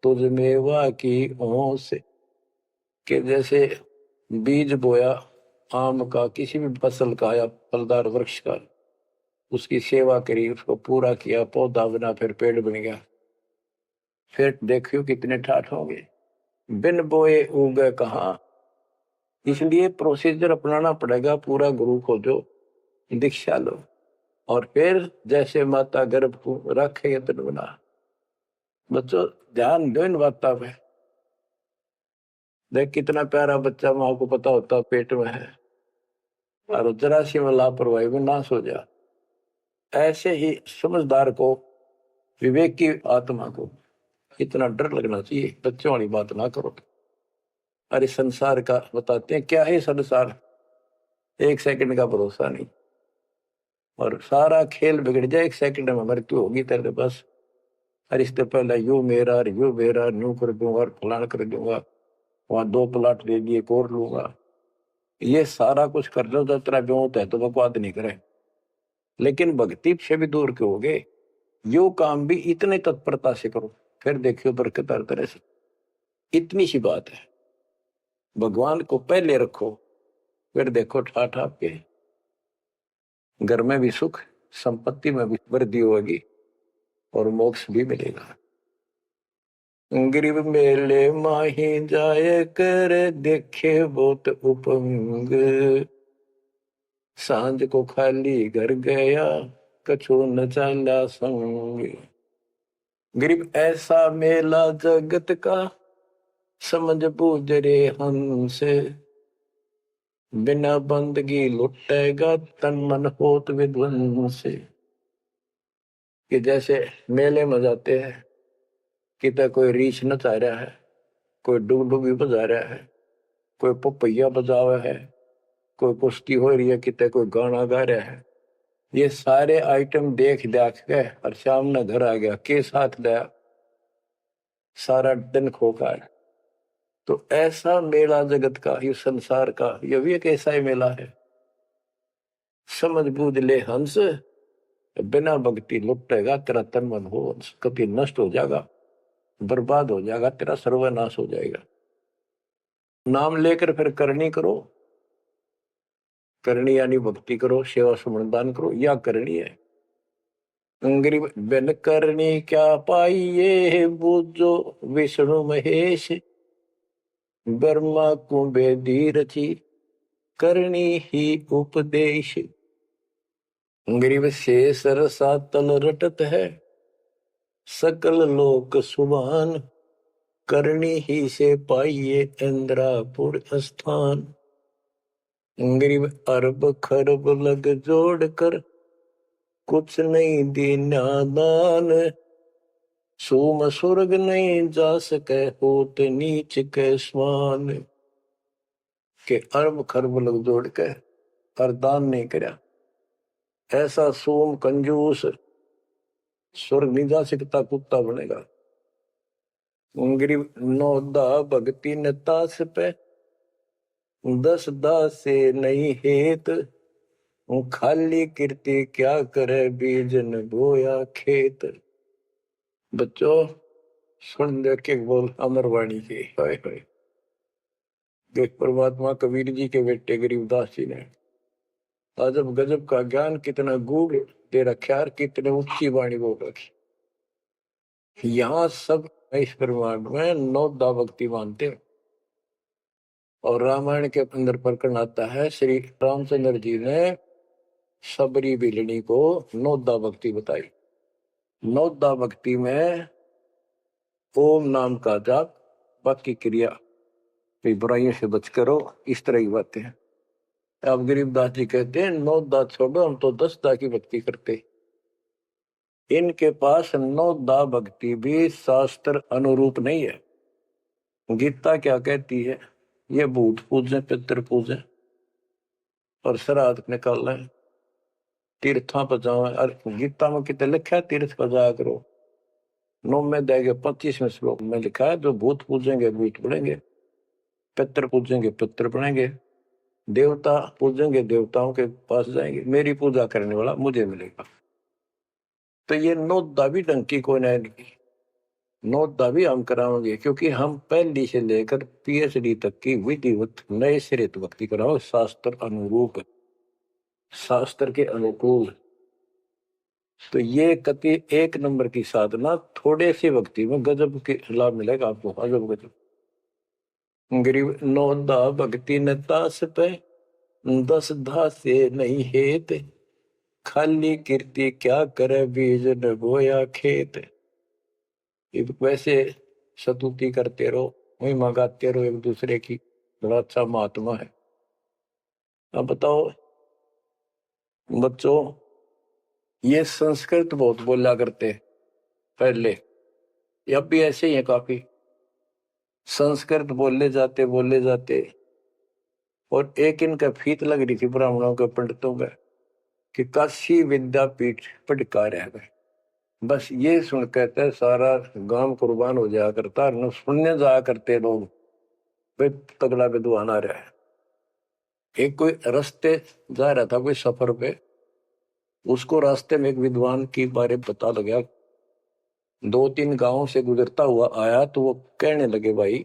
Speaker 1: तुझ मेवा की ओं से। कि जैसे बीज बोया आम का, किसी भी फसल का या फलदार वृक्ष का, उसकी सेवा करी, उसको पूरा किया, पौधा बना, फिर पेड़ बन गया, फिर देखियो कितने ठाठ होंगे। बिन बोए उगे कहाँ, इसलिए प्रोसीजर अपनाना पड़ेगा। पूरा गुरु खोजो, दीक्षा लो, और फिर जैसे माता गर्भ को रखे यत्न बना। बच्चों, ध्यान दो इन बातों पे। देख कितना प्यारा बच्चा, माँ को पता होता पेट में है, और जरा सी में लापरवाही में नाश हो जा। ऐसे ही समझदार को विवेक की आत्मा को इतना डर लगना चाहिए, बच्चों वाली बात ना करो। अरे संसार का बताते हैं, क्या है संसार, एक सेकंड का भरोसा नहीं, और सारा खेल बिगड़ जाए, एक सेकंड में मृत्यु होगी तेरे बस। अरे इससे पहले यू मेरा न्यू कर दूंगा और फलान कर दूंगा, वहां 2 प्लाट ले लिए, एक और लूंगा। ये सारा कुछ कर लो तो तेरा ब्योत है तो बकवाद नहीं करे, लेकिन भक्ति से भी दूर क्यों हो गए। यो काम भी इतने तत्परता से करो, फिर देखियो बरकत हर तरह से। इतनी सी बात है, भगवान को पहले रखो, फिर देखो ठाठ आपके घर में भी सुख, संपत्ति में भी वृद्धि होगी और मोक्ष भी मिलेगा। गरीब मेले माही जाए कर, देखे बहुत उपंग, सांझ को खाली घर गया, कछु न चाला संग। गरीब ऐसा मेला जगत का, समझ बूझ रे हंस, बिना बंदगी लुटेगा तन मन होत विध्वंस। कि जैसे मेले में जाते हैं, कितना कोई रीछ नचा रहा है, कोई डुगडुगी बजा रहा है, कोई पपैया बजा हुआ है, कोई कुश्ती हो रही है, कितने कोई गाना गा रहा है। ये सारे आइटम देख देख के और शाम ने घर आ गया, के साथ लाया, सारा दिन खोकर। तो ऐसा मेला जगत का, ये संसार का, ये भी एक ऐसा ही मेला है। समझ बूझ ले हंस, बिना भक्ति लुटेगा तेरा तन मन हो, कभी नष्ट हो जाएगा, बर्बाद हो जाएगा, तेरा सर्वनाश हो जाएगा। नाम लेकर फिर करनी करो, करनी यानी भक्ति करो, सेवा सुमन दान करो, या करनी है। गरीब बिन करनी क्या पाइये, बूझो विष्णु महेश, ब्रह्मा कुंभे रची, करनी ही उपदेश। गरीब शेष रसातल रटत है, सकल लोक सुभान, करनी ही से पाइये इंद्रापुर स्थान। गरीब अरब खरब लग जोड़ कर, कुछ नहीं दीना दान, सोम स्वर्ग नहीं जा सके, होत नीच के समान। के अरब खरब लग जोड़ के और दान नहीं करया, ऐसा सोम कंजूस स्वर्ग नहीं जा सकता, कुत्ता बनेगा। गरीब नौदा भक्ति न तास पे, 10 दास से नहीं हेत, खाली कीर्ति क्या करे, बीज न बोया खेत। बच्चों सुन दे के बोल अमरवाणी के, हाय हाय। देख परमात्मा कबीर जी के बेटे गरीबदास जी ने अजब गजब का ज्ञान कितना गूढ़ दे रखा, कितने ऊंची वाणी बोल रखी। यहाँ सब इस ब्रह्मांड में 9 दा भक्ति मानते हैं, और रामायण के अंदर प्रकरण आता है, श्री रामचंद्र जी ने सबरी बिलनी को 9 दा भक्ति बताई। 9 दा भक्ति में ओम नाम का जाप, बाकी क्रिया, बुराइयों से बच करो, इस तरह की बातें हैं। अब गरीबदास जी कहते हैं 9 दा छोड़ो, हम तो 10 दा की भक्ति करते। इनके पास 9 दा भक्ति भी शास्त्र अनुरूप नहीं है। गीता क्या कहती है, ये भूत पूजे, पितर पूजे और श्राद्ध निकाल रहे, तीर्था पर जाओ। और गीता में कितने लिखा है, तीर्थ पर जाया करो। 9 में देंगे 25वें श्लोक में लिखा है, जो भूत पूजेंगे भूत पड़ेंगे, पितर पूजेंगे पितर पड़ेंगे, देवता पूजेंगे देवताओं के पास जाएंगे, मेरी पूजा करने वाला मुझे मिलेगा। तो ये 9 दा भी डंकी को नहीं, 9 दा भी हम कराओगे, क्योंकि हम पहली से लेकर PhD तक की विधिवत नए सिरे भक्ति कराओ, शास्त्र अनुरूप, शास्त्र के अनुकूल। तो ये कति 1 नंबर की साधना, थोड़े से भक्ति में गजब के लाभ मिलेगा आपको, अजब गजब। गरीब 9 दा भक्ति न तास पे, 10 दा से नहीं हेत, खाली कीर्ति क्या करे, बीज न बोया खेत। वैसे स्तुति करते रहो, वही मंगाते रहो एक दूसरे की, बड़ा अच्छा महात्मा है। अब बताओ बच्चों, ये संस्कृत बहुत बोला करते, पहले, अब भी ऐसे ही है काफी। संस्कृत बोले जाते और एक इनका फीत लग रही थी ब्राह्मणों के पंडितों का कि काशी विद्यापीठ पढ़का रह गए। बस ये सुन कहते सारा गांव कुर्बान हो जाया करता, न सुनने जाया करते लोग, भाई तगड़ा विद्वान आ रहा है। एक कोई रास्ते जा रहा था कोई सफर पे, उसको रास्ते में एक विद्वान की बारे पता लगा, 2-3 गांवों से गुजरता हुआ आया, तो वो कहने लगे भाई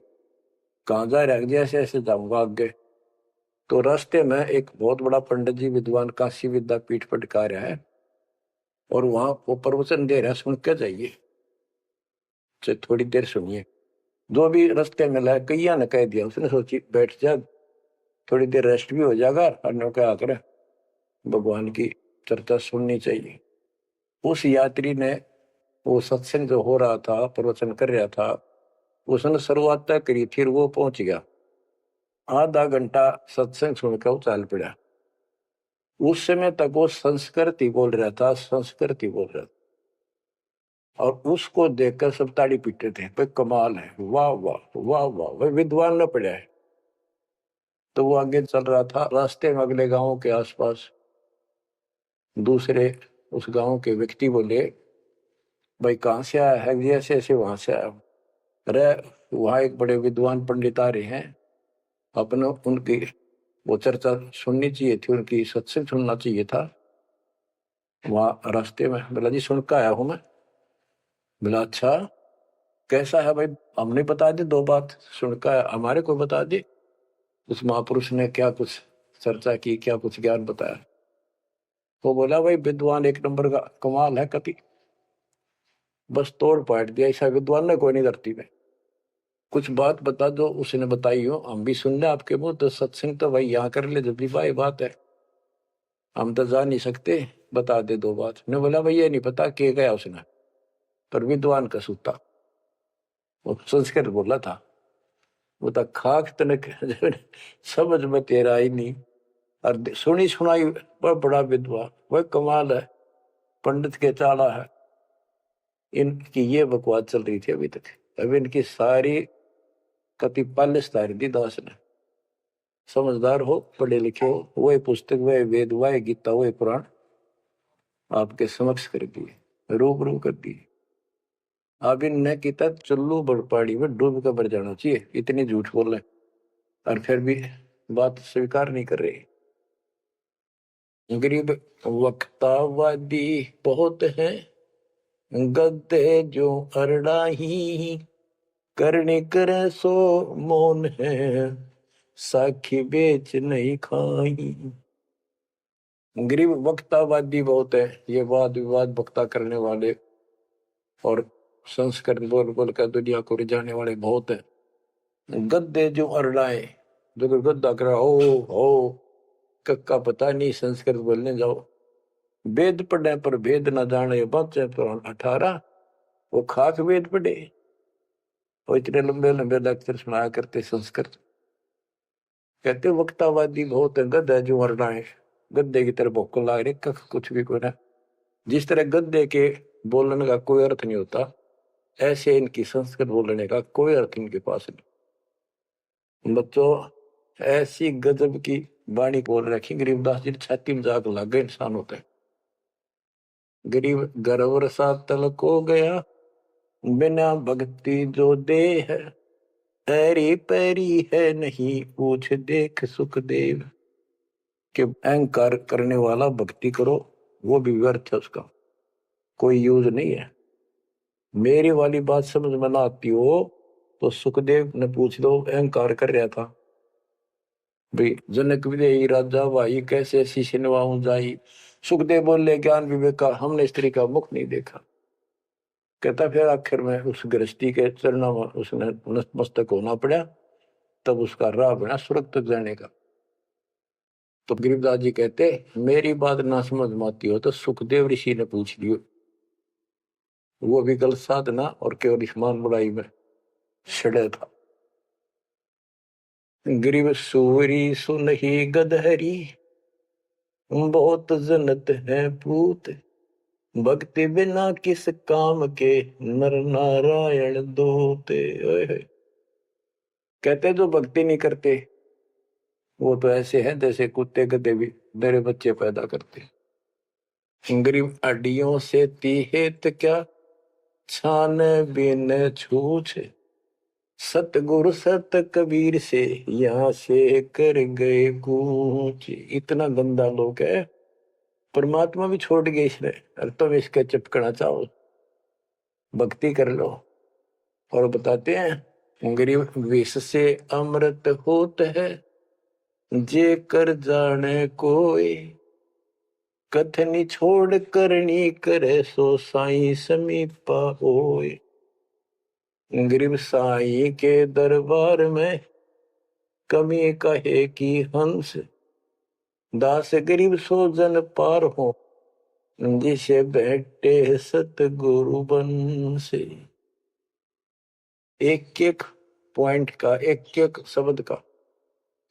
Speaker 1: कहाँ जा रहा है, ऐसे ऐसे जाऊंगा आगे। तो रास्ते में एक बहुत बड़ा पंडित जी विद्वान काशी विद्यापीठ पढ़का रहा है और वहां वो प्रवचन दे रहा है, सुन के जाइए, थोड़ी देर सुनिए। जो भी रास्ते में लाया कैया ने कह दिया, उसने सोची बैठ जा, थोड़ी देर रेस्ट भी हो जाएगा और क्या करे भगवान की चर्चा सुननी चाहिए। उस यात्री ने वो सत्संग जो हो रहा था, प्रवचन कर रहा था, उसने शुरुआत तक करी थी, वो पहुंच गया। आधा घंटा सत्संग सुनकर वो चल पड़ा। उस समय तक वो संस्कृत ही बोल रहा था, संस्कृत ही बोल रहा था, और उसको देखकर सब ताड़ी पीटते थे, भाई कमाल है, वाह वाह वाह वाह, भाई विद्वान न पड़ा है। तो वो आगे चल रहा था, रास्ते में अगले गांव के आसपास दूसरे उस गांव के व्यक्ति बोले, भाई कहाँ से आया है जी, ऐसे ऐसे वहां से आया। अरे वहां एक बड़े विद्वान पंडित आ रहे हैं, अपने उनकी वो चर्चा सुननी चाहिए थी, उनकी सत्संग सुनना चाहिए था। वहां रास्ते में बोला जी सुन के आया हूं मैं। बोला अच्छा कैसा है भाई, हमने बता दी 2 बात, सुन के आया, हमारे को बता दी। उस महापुरुष ने क्या कुछ चर्चा की, क्या कुछ ज्ञान बताया। वो बोला भाई विद्वान एक नंबर का, कमाल है, कति बस तोड़ पाट दिया, ऐसा विद्वान ने कोई नहीं धरती में। कुछ बात बता दो, उसने बताई हो, हम भी सुन ले आपके मुंह, तो सत्संग तो भाई यहाँ कर ले, जब भी भाई बात है, हम तो जा नहीं सकते, बता दे 2 बात। ने बोला भाई ये नहीं पता के गया उसने, पर विद्वान का सूता, वो संस्कृत बोला था। वो तो खाक तनक समझ में तेरा ही नहीं, और सुनी सुनाई बड़ा विद्वान, वह कमाल है, पंडित के चाला है। इनकी ये बकवास चल रही थी अभी तक। अब इनकी सारी कति पालिश तार दी दास ने। समझदार हो, पढ़े लिखे हो, वही पुस्तक, वही वेद, वही गीता, वही पुराण आपके समक्ष कर दिए, रूबरू कर दिए। अब इनने किता चुल्लू बड़पाड़ी में डूब कर मर जाना चाहिए, इतनी झूठ बोल रहे, और फिर भी बात स्वीकार नहीं कर रहे। गरीब वक्तावादी बहुत है, गद्दे जो अरड़ाही, करने करे सो मौन है, साखी बेच नहीं खाई। गरीब वक्तावादी बहुत है, ये वाद विवाद वक्ता करने वाले और संस्कृत बोल बोल कर दुनिया को रिझाने वाले बहुत है। गद्दे जो अरड़ाए, जो गद्दा करा हो कक्का पता नहीं, संस्कृत बोलने जाओ, वेद पढ़े पर भेद न जाने, बच्चे तो 18, वो खाक वेद पढ़े, वो इतने लंबे लंबे लेक्चर सुनाया करते संस्कृत। कहते वक्तावादी बहुत है, गद्दा जो अरड़ाए, गद्दे की तरह भोक लाग रही, कख कुछ भी कोई ना। जिस तरह गद्दे के बोलने का कोई अर्थ नहीं होता, ऐसे इनकी संस्कृत बोलने का कोई अर्थ इनके पास नहीं। बच्चों ऐसी गजब की वाणी बोल रखी, गरीबदास जी छाती में जाग लग गए इंसान होते हैं। गरीब गर्वर सा तलक हो गया, बिना भक्ति जो दे है, ऐरी पैरी है नहीं पूछ देख सुखदेव। कि अहंकार करने वाला भक्ति करो, वो भी व्यर्थ है, उसका कोई यूज नहीं है। मेरी वाली बात समझ में ना आती हो तो सुखदेव ने पूछ लो, अहंकार कर रहा था भाई, जनक विदेही राजा भाई कैसे शीश नवाऊं जाई। सुखदेव बोले ज्ञान विवेक का हमने स्त्री का मुख नहीं देखा। कहता फिर आखिर में उस गृहस्थी के चरणों में उसने नतमस्तक होना पड़ा, तब उसका राह बना स्वर्ग तक जाने का। तो गरीबदास जी कहते मेरी बात ना समझ में आती हो तो सुखदेव ऋषि ने पूछ लियो, वो भी गलत साधना और केवल ईमान बुराई में सड़े था। गरीब सूरी सुनही गदहरी, बहुत जनत है पूत, भक्ति बिना किस काम के, नर नारायण दोते। ओए होए। कहते जो भक्ति नहीं करते वो तो ऐसे हैं जैसे कुत्ते गधे भी मेरे बच्चे पैदा करते। गरीब अड्डियों से तीहेत क्या, छान बिन छूछे। सतगुरु सत कबीर से यहाँ से कर गए कूच। इतना गंदा लोग है, परमात्मा भी छोड़ गए इसने। और तुम इसके चिपकना चाहो, भक्ति कर लो। और बताते हैं गरीब विष से अमृत होत है, जे कर जाने कोई। कथनी छोड़ करनी करे, सो साई समीपा होए। गरीब साई के दरबार में कमी कहे की हंस। दास गरीब सो जन पार हो, जिसे बैठे सतगुरु बन से। एक एक पॉइंट का, एक एक शब्द का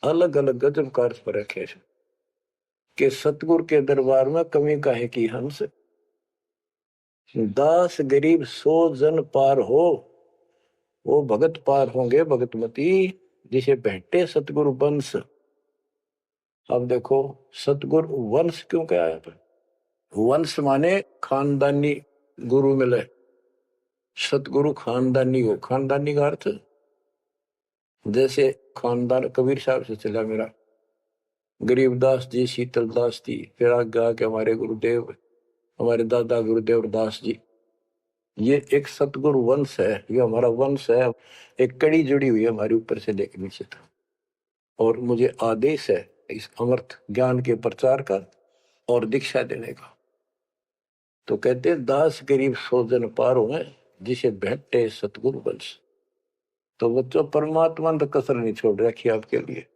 Speaker 1: अलग अलग गजब का अर्थ फर्क है कि सतगुरु के दरबार में कमी काहे की हंस। दास गरीब सो जन पार हो, वो भगत पार होंगे भगतमती, जिसे भेंटे सतगुरु वंश। अब देखो सतगुरु वंश क्यों क्या है? वंश माने खानदानी गुरु मिले। सतगुरु खानदानी हो, खानदानी का अर्थ जैसे खानदान कबीर साहब से चला मेरा, गरीबदास जी, शीतलदास जी, फिर आगे आके हमारे गुरुदेव, हमारे दादा गुरुदेव दास जी। ये एक सतगुरु वंश है, ये हमारा वंश है। एक कड़ी जुड़ी हुई है हमारे ऊपर से लेकर नीचे तक। और मुझे आदेश है इस अमृत ज्ञान के प्रचार का और दीक्षा देने का। तो कहते दास गरीब सो जन पारो है, जिसे भेंटे सतगुरु वंश। तो बच्चों परमात्मा ने कसर नहीं छोड़ रखी आपके लिए।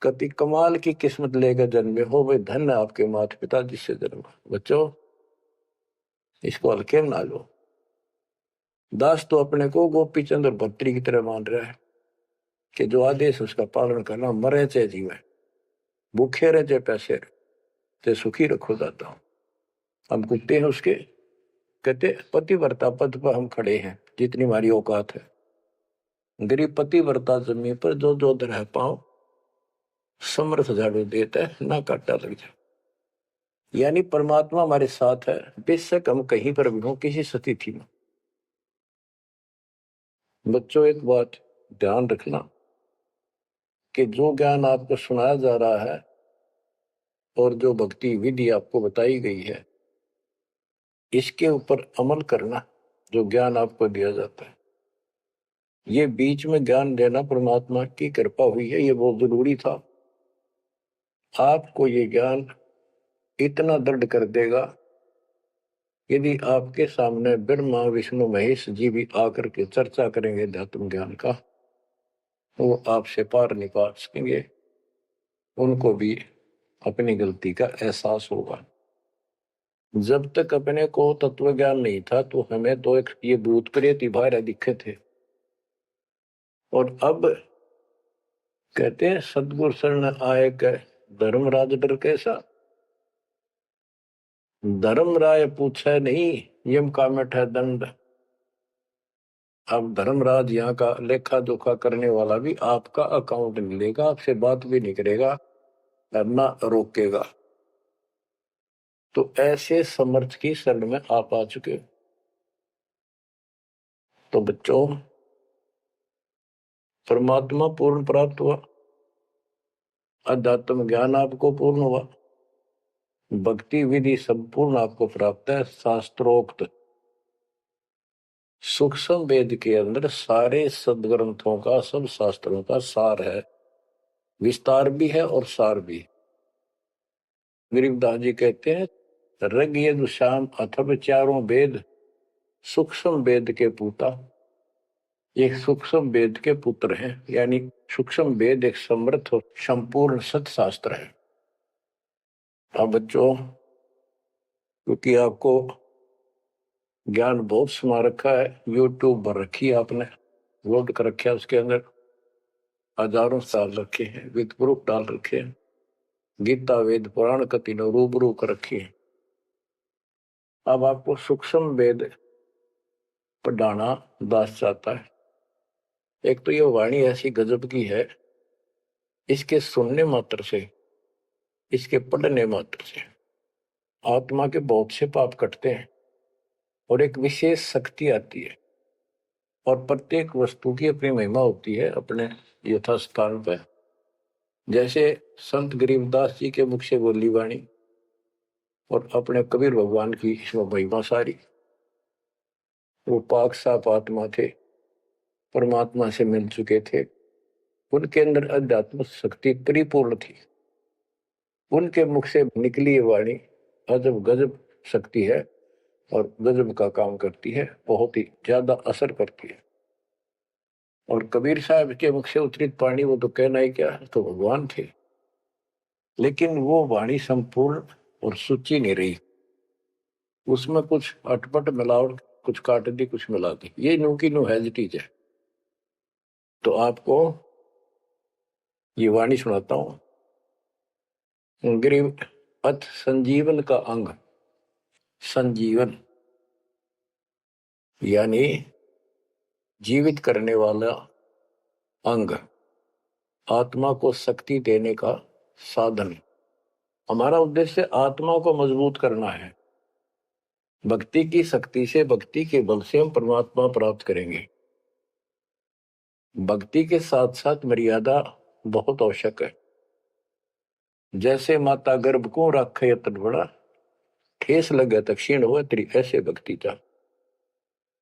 Speaker 1: कति कमाल की किस्मत लेकर जन्मे हो, वे धन है आपके माता पिता जिससे जन्म। बच्चों इसको हल्के में ना लो। दास तो अपने को गोपी चंद्र भट्टी की तरह मान रहा है कि जो आदेश उसका पालन करना, मरे चाहे जीवे, भूखे रहे चाहे पैसे रहे, चाहे सुखी रखो दाता हूं। हम कुत्ते हैं उसके। कहते पतिव्रता पद पर हम खड़े हैं जितनी हमारी औकात है। गरीब पतिव्रता जमीन पर जो जो रह पाओ, समर्थ झाड़ू देता है, ना काटा लग जाए। यानी परमात्मा हमारे साथ है, बेशक हम कहीं पर भी हो, किसी स्थिति में। बच्चों एक बात ध्यान रखना कि जो ज्ञान आपको सुनाया जा रहा है और जो भक्ति विधि आपको बताई गई है, इसके ऊपर अमल करना। जो ज्ञान आपको दिया जाता है, ये बीच में ज्ञान देना परमात्मा की कृपा हुई है, ये बहुत जरूरी था। आपको ये ज्ञान इतना दृढ़ कर देगा, यदि आपके सामने ब्रह्मा विष्णु महेश जी भी आकर के चर्चा करेंगे अध्यात्म ज्ञान का, तो वो आपसे पार नहीं पा सकेंगे। उनको भी अपनी गलती का एहसास होगा। जब तक अपने को तत्व ज्ञान नहीं था तो हमें तो एक ये भूत प्रेत बाहर दिखे थे। और अब कहते हैं सतगुरु शरण आए के धर्मराज डर कैसा। धर्मराय पूछे नहीं, यम का मिठा दंड। अब धर्मराज यहाँ का लेखा जोखा करने वाला भी आपका अकाउंट नहीं लेगा, आपसे बात भी नहीं करेगा, ना रोकेगा। तो ऐसे समर्थ की शरण में आप आ चुके हो। तो बच्चों परमात्मा पूर्ण प्राप्त हुआ, अध्यात्म ज्ञान आपको पूर्ण हुआ, भक्ति विधि संपूर्ण आपको प्राप्त है। शास्त्रोक्त सूक्ष्म वेद के अंदर सारे सदग्रंथों का, सब शास्त्रों का सार है। विस्तार भी है और सार भी। गरीबदास जी कहते हैं ऋग यजुः साम अथर्व चारों वेद सूक्ष्म वेद के पूता। एक सूक्ष्म वेद के पुत्र हैं, यानी सूक्ष्म वेद एक समृद्ध और संपूर्ण सत्शास्त्र है। अब बच्चों क्योंकि आपको ज्ञान बहुत समा रखा है, यूट्यूब पर रखी है आपने, लोड कर रखा है, उसके अंदर हजारों साल रखे हैं, विद प्रूफ डाल रखे हैं। गीता वेद पुराण का तीनों रूबरू कर रखी है। अब आपको सूक्ष्म वेद पढ़ाना दास चाहता है। एक तो ये वाणी ऐसी गजब की है, इसके सुनने मात्र से, इसके पढ़ने मात्र से आत्मा के बहुत से पाप कटते हैं और एक विशेष शक्ति आती है। और प्रत्येक वस्तु की अपनी महिमा होती है अपने यथास्थान पर। जैसे संत गरीबदास जी के मुख से बोली वाणी और अपने कबीर भगवान की इसमें महिमा सारी। वो पाक साफ आत्मा थे, परमात्मा से मिल चुके थे, उनके अंदर अध्यात्म शक्ति परिपूर्ण थी। उनके मुख से निकली ये वाणी अजब गजब शक्ति है और गजब का काम करती है, बहुत ही ज्यादा असर करती है। और कबीर साहब के मुख से उतरित वाणी, वो तो कहना ही क्या, तो भगवान थे। लेकिन वो वाणी संपूर्ण और सुची नहीं रही, उसमें कुछ अटपट मिलावट, कुछ काट दी, कुछ मिला दी। ये नो की नो हैजिटीज है। तो आपको ये वाणी सुनाता हूं। गरीब अथ संजीवन का अंग, संजीवन यानी जीवित करने वाला अंग, आत्मा को शक्ति देने का साधन। हमारा उद्देश्य आत्मा को मजबूत करना है। भक्ति की शक्ति से, भक्ति के बल से हम परमात्मा प्राप्त करेंगे। भक्ति के साथ साथ मर्यादा बहुत आवश्यक है। जैसे माता गर्भ को रखे तन बड़ा, ठेस लगे तो क्षीण हो तेरी, ऐसे भक्ति का।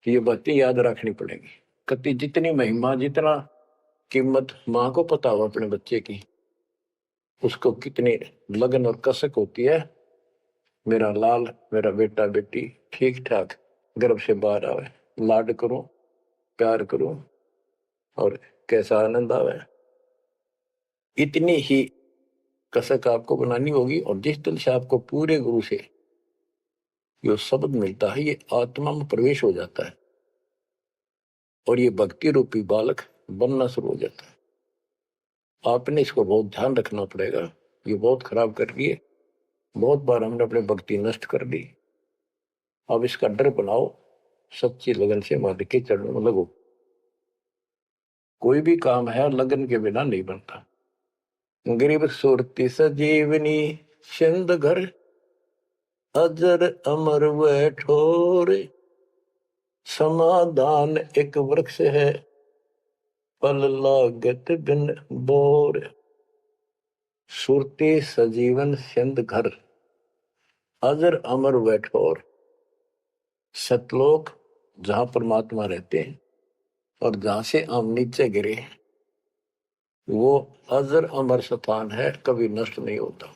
Speaker 1: ये भक्ति याद रखनी पड़ेगी। कति जितनी महिमा, जितना कीमत माँ को पता हो अपने बच्चे की, उसको कितनी लगन और कसक होती है। मेरा लाल, मेरा बेटा बेटी ठीक ठाक गर्भ से बाहर आवे, लाड करूं, प्यार करूं और कैसा आनंद आवे। इतनी ही कसक आपको बनानी होगी। और जिस दिन से आपको पूरे गुरु से जो शब्द मिलता है, ये आत्मा में प्रवेश हो जाता है और ये भक्ति रूपी बालक बनना शुरू हो जाता है। आपने इसको बहुत ध्यान रखना पड़ेगा। ये बहुत खराब कर रही है, बहुत बार हमने अपनी भक्ति नष्ट कर दी। अब इसका डर बनाओ, सच्ची लगन से मालिक के चरणों में लगो। कोई भी काम है लगन के बिना नहीं बनता। गरीब सुरती सजीवनी सिंध घर, अजर अमर व ठोर, समाधान एक वृक्ष है, फल लागत बिन बोर। सुरती सजीवन सिंध घर, अजर अमर व ठोर। सतलोक जहां परमात्मा रहते हैं और जहां से हम नीचे गिरे, वो अजर अमर स्थान है, कभी नष्ट नहीं होता।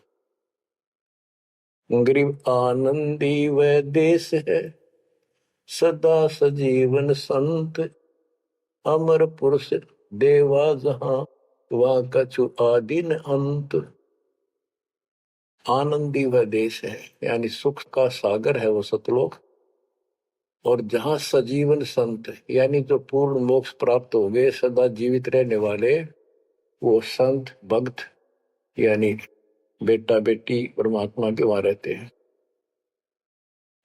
Speaker 1: गरीब आनंदी वह देश है, सदा सजीवन संत, अमर पुरुष देवा जहां, वह कछु आदि न अंत। आनंदी वह देश है यानी सुख का सागर है वो सतलोक। और जहां सजीवन संत यानी जो पूर्ण मोक्ष प्राप्त हो गए, सदा जीवित रहने वाले, वो संत भक्त यानी बेटा बेटी परमात्मा के वहां रहते हैं।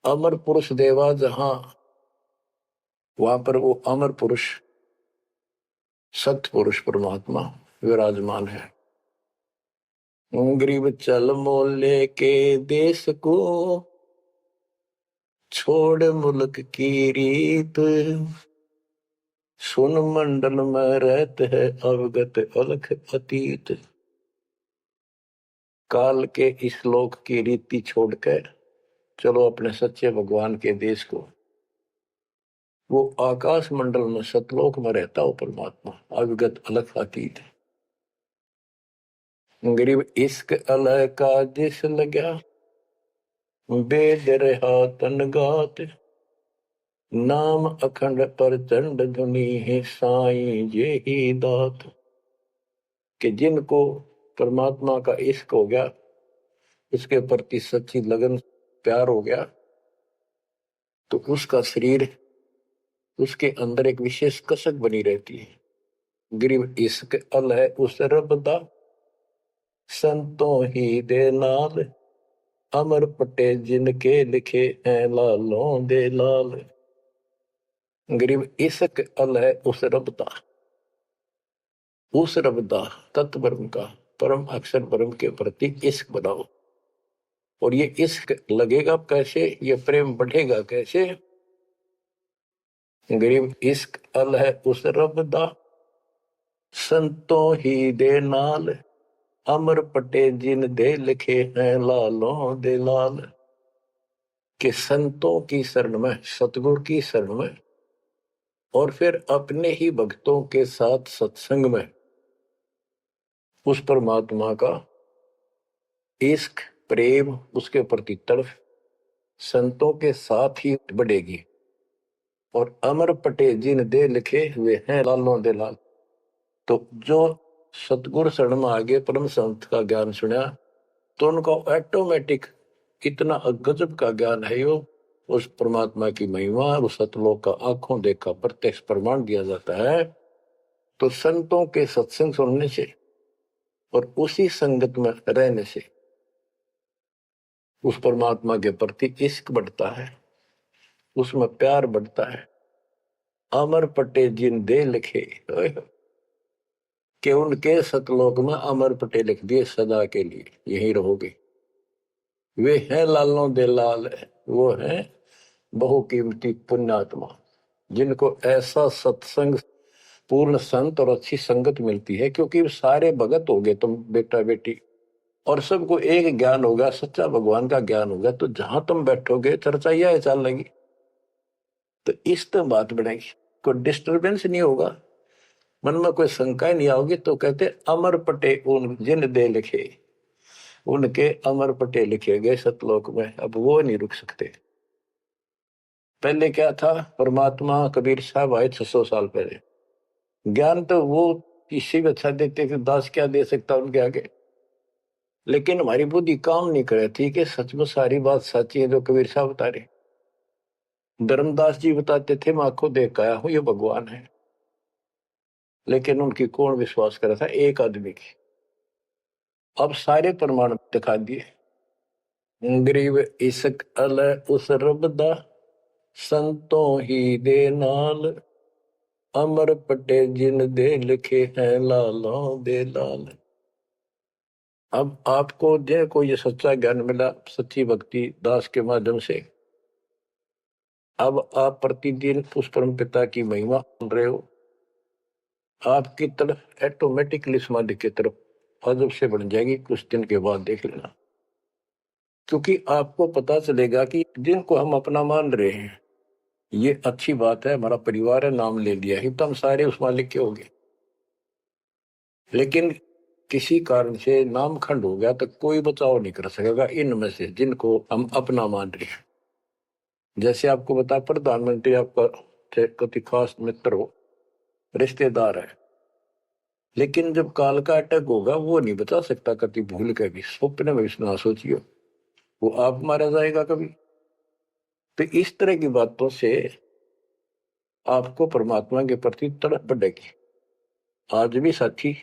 Speaker 1: अमर पुरुष देवा जहां, वहां पर वो अमर पुरुष सत्य पुरुष परमात्मा विराजमान है। गरीब चल मोले के देश को, छोड़ मुल्क की रीत, सुन मंडल में रहते है अवगत अलख अतीत। काल के इस लोक की रीति छोड़कर चलो अपने सच्चे भगवान के देश को। वो आकाश मंडल में सतलोक में रहता हो परमात्मा, अविगत अलग अतीत। गरीब इश्क अलह का जिस लगा, वेद रहा तन गात, नाम अखंड पर चंड धुनी है, साईं जे ही दात। कि जिनको परमात्मा का इश्क हो गया, उसके प्रति सच्ची लगन प्यार हो गया, तो उसका शरीर, उसके अंदर एक विशेष कसक बनी रहती है। गरीब इश्क अलह उस रब दा, संतों ही दे नाल, अमर पटे जिनके लिखे हैं लालों दे लाल। गरीब इश्क अल है उस रब दा, उस रब दा तत्व ब्रह्म का परम अक्षर ब्रह्म के प्रति इश्क बनाओ। और ये इश्क लगेगा कैसे, ये प्रेम बढ़ेगा कैसे। गरीब इश्क अल है उस रब दा, संतों ही दे नाल। अमर पटे जिन दे लिखे हैं लालों दे लाल। कि संतों की शरण में, सतगुरु की शरण में, और फिर अपने ही भक्तों के साथ सत्संग में उस परमात्मा का इश्क प्रेम, उसके प्रति तड़प संतों के साथ ही बढ़ेगी। और अमर पटे जिन दे लिखे हुए हैं लालों दे लाल। तो जो सतगुरु शरण में आगे परम संत का ज्ञान सुना तो उनको ऑटोमेटिक इतना गजब का ज्ञान है, यो उस परमात्मा की महिमा, उस सतलोक का आंखों देखा प्रत्यक्ष प्रमाण दिया जाता है। तो संतों के सत्संग सुनने से और उसी संगत में रहने से उस परमात्मा के प्रति इश्क बढ़ता है, उसमें प्यार बढ़ता है। अमर पटे जिन दे लिखे कि उनके सतलोक में अमर पटे लिख दिए, सदा के लिए यही रहोगे। वे हैं लालों दे लाल, वो हैं बहुकीमती पुण्यात्मा, जिनको ऐसा सत्संग पूर्ण संत और अच्छी संगत मिलती है। क्योंकि सारे भगत हो गए तुम बेटा बेटी, और सबको एक ज्ञान होगा, सच्चा भगवान का ज्ञान होगा, तो जहां तुम बैठोगे चर्चा यह चल लेगी। तो इस तो बात बढ़ेगी, कोई डिस्टरबेंस नहीं होगा, मन में कोई शंका नहीं आओगी। तो कहते अमर पटे उन जिन दे लिखे, उनके अमर पटे लिखे गए सतलोक में, अब वो नहीं रुक सकते। पहले क्या था, परमात्मा कबीर साहब आए 600 साल पहले, ज्ञान तो वो किसी भी अच्छा देते थे, दास क्या दे सकता उनके आगे। लेकिन हमारी बुद्धि काम नहीं करे थी कि सच में सारी बात सच्ची है जो कबीर साहब बता रहे। धर्मदास जी बताते थे मैं आंखों देख आया हूं ये भगवान है, लेकिन उनकी कौन विश्वास करा था, एक आदमी की। अब सारे प्रमाण दिखा दिए। गरीब इश्क अल उस रब दा, संतों ही दे नाल। अमर पटे जिन दे लिखे हैं लालों दे लाल। अब आपको जो ये सच्चा ज्ञान मिला सच्ची भक्ति दास के माध्यम से, अब आप प्रतिदिन उस परम पिता की महिमा सुन रहे हो, आपकी तरफ ऑटोमेटिकली समाधि की तरफ अजब से बढ़ जाएगी। कुछ दिन के बाद देख लेना, क्योंकि आपको पता चलेगा कि जिनको हम अपना मान रहे हैं ये अच्छी बात है, हमारा परिवार है, नाम ले लिया ही तो हम सारे उस मालिक के हो गए। लेकिन किसी कारण से नाम खंड हो गया तो कोई बचाव नहीं कर सकेगा इनमें से जिनको हम अपना मान रहे हैं। जैसे आपको बता, प्रधानमंत्री आपका कति खास मित्र हो, रिश्तेदार है, लेकिन जब काल का अटैक होगा वो नहीं बचा सकता कति भूल के भी, स्वप्न में भी ना सोचियो, वो आप मारा जाएगा कभी। तो इस तरह की बातों से आपको परमात्मा के प्रति तड़प बढ़ेगी। आज भी साथी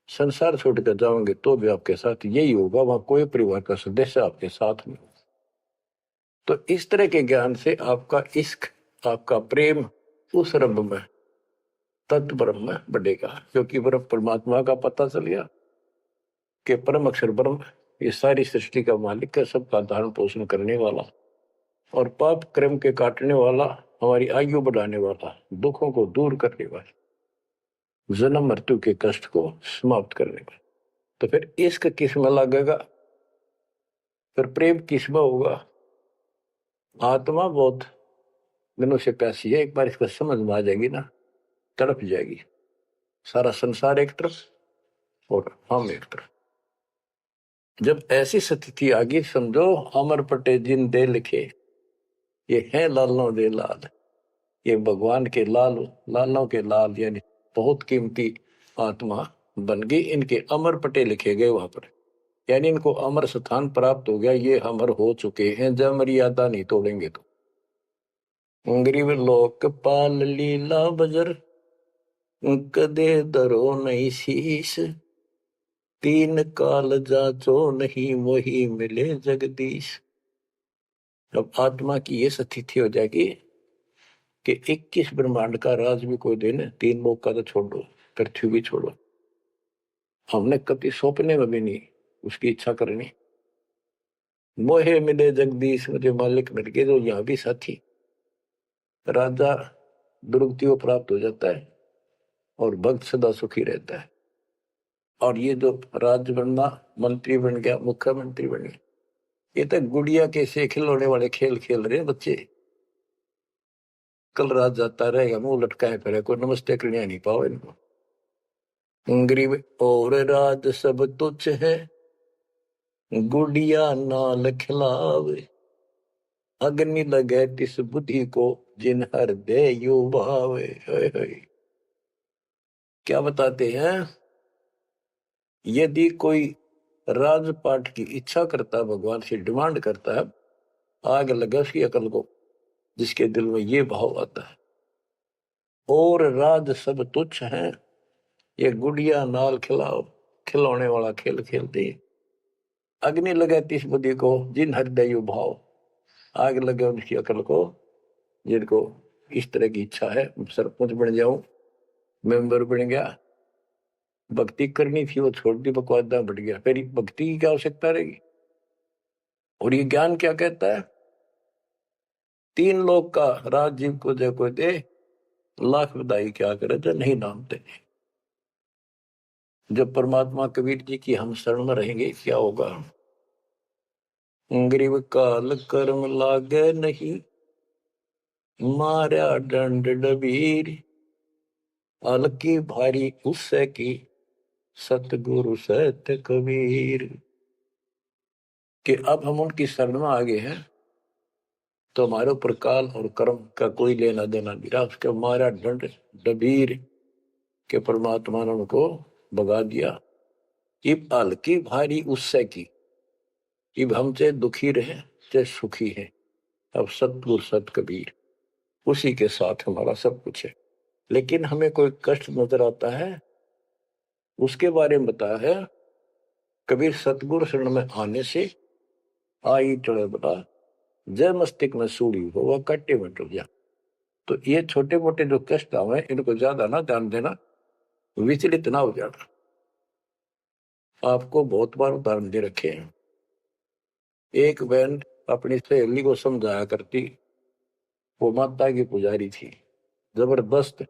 Speaker 1: संसार छोड़कर जाओगे तो भी आपके साथ यही होगा, वहां कोई परिवार का सदस्य आपके साथ नहीं होगा। तो इस तरह के ज्ञान से आपका इश्क, आपका प्रेम उस रब में, तत्व ब्रह्म में बढ़ेगा। क्योंकि ब्रह्म परमात्मा का पता चल गया कि परम अक्षर ब्रह्म ये सारी सृष्टि का मालिक है, सबका धारण पोषण करने वाला और पाप क्रम के काटने वाला, हमारी आयु बढ़ाने वाला, दुखों को दूर करने वाला, जन्म मृत्यु के कष्ट को समाप्त करने वाला। तो फिर इश्क किस में लगेगा, फिर प्रेम किस में होगा। आत्मा बहुत दिनों से प्यासी है, एक बार इसको समझ में आ जाएगी ना, तड़प जाएगी। सारा संसार एक तरफ और हम एक तरफ। जब ऐसी स्थिति आ गई, समझो अमर पटे जिन दे लिखे, ये है लालों दे लाल, ये भगवान के लाल, लालों के लाल, यानी बहुत कीमती आत्मा बन गई। इनके अमर पटे लिखे गए वहां पर, यानी इनको अमर स्थान प्राप्त हो गया, ये अमर हो चुके हैं जब मर्यादा नहीं तोड़ेंगे तो। गरीब लोकपाल लीला बजर, कदे दरो नहीं शीश। तीन काल जाचो नहीं वही मिले जगदीश। अब आत्मा की ये स्थिति हो जाएगी कि 21 ब्रह्मांड का राज भी कोई देने, तीन लोग का तो छोड़ो, पृथ्वी भी छोड़ो, हमने कभी सौंपने में भी नहीं उसकी इच्छा करनी। मोहे मिले जगदीश, मुझे मालिक मिल गए, जो यहाँ भी साथी। राजा दुर्गति को प्राप्त हो जाता है और भक्त सदा सुखी रहता है। और ये जो राज्य बनना, मंत्री बन गया, मुख्यमंत्री बन गया, ये तो गुड़िया के से खिलौने वाले खेल खेल रहे बच्चे। कल रात जाता रहेगा, मुंह लटकाए फिरे, कोई नमस्ते करने नहीं पाओ इनको। गरीब और राज सब तुच्छ है, गुड़िया नाल खिलावे। अग्नि लगे तिस बुद्धि को, जिन हृदय यू भावे। क्या बताते हैं, यदि कोई राजपाट की इच्छा करता है, भगवान से डिमांड करता है, आग लगे उसकी अकल को, जिसके दिल में ये भाव आता है। और राज सब तुच्छ हैं, ये गुड़िया नाल खिलाओ, खिलौने वाला खेल खेलते। अग्नि लगे तिस बुद्धि को, जिन हृदय भाव। आग लगे उनकी अकल को, जिनको इस तरह की इच्छा है, सरपंच बन जाऊं, मेंबर बन गया, भक्ति करनी थी वो छोड़ दी, बकवादा बढ़ गया, फिर भक्ति की क्या आवश्यकता रहेगी। और ये ज्ञान क्या कहता है, तीन लोग का राज जीव को जो कोई दे, लाख बधाई क्या करे जो नहीं नामते। जब परमात्मा कबीर जी की हम शरण में रहेंगे क्या होगा। गरीब काल कर्म लागे नहीं, मारा दंड डबीर। अलकी भारी उससे की, सतगुरु सत्य कबीर। कि अब हम उनकी शरण में आ गए हैं तो हमारे ऊपर काल और कर्म का कोई लेना देना नहीं रहा। उसके मारा दंड डबीर के परमात्मा ने उनको भगा दिया। इब हल्की भारी उससे की, इब हम चाहे दुखी रहे चाहे सुखी है, अब सतगुरु सत कबीर, उसी के साथ हमारा सब कुछ है। लेकिन हमें कोई कष्ट नजर आता है, उसके बारे में बताया है कबीर, सतगुरु शरण में आने से आई चढ़े बता, जय मस्तिष्क में सूड़ी हो वह कट्टे में टूट जा। तो ये छोटे मोटे जो कष्ट आवे इनको ज्यादा ना ध्यान देना, विचलित ना हो जाना। आपको बहुत बार उदाहरण दे रखे हैं। एक बहन अपनी सहेली को समझाया करती, वो माता की पुजारी थी जबरदस्त,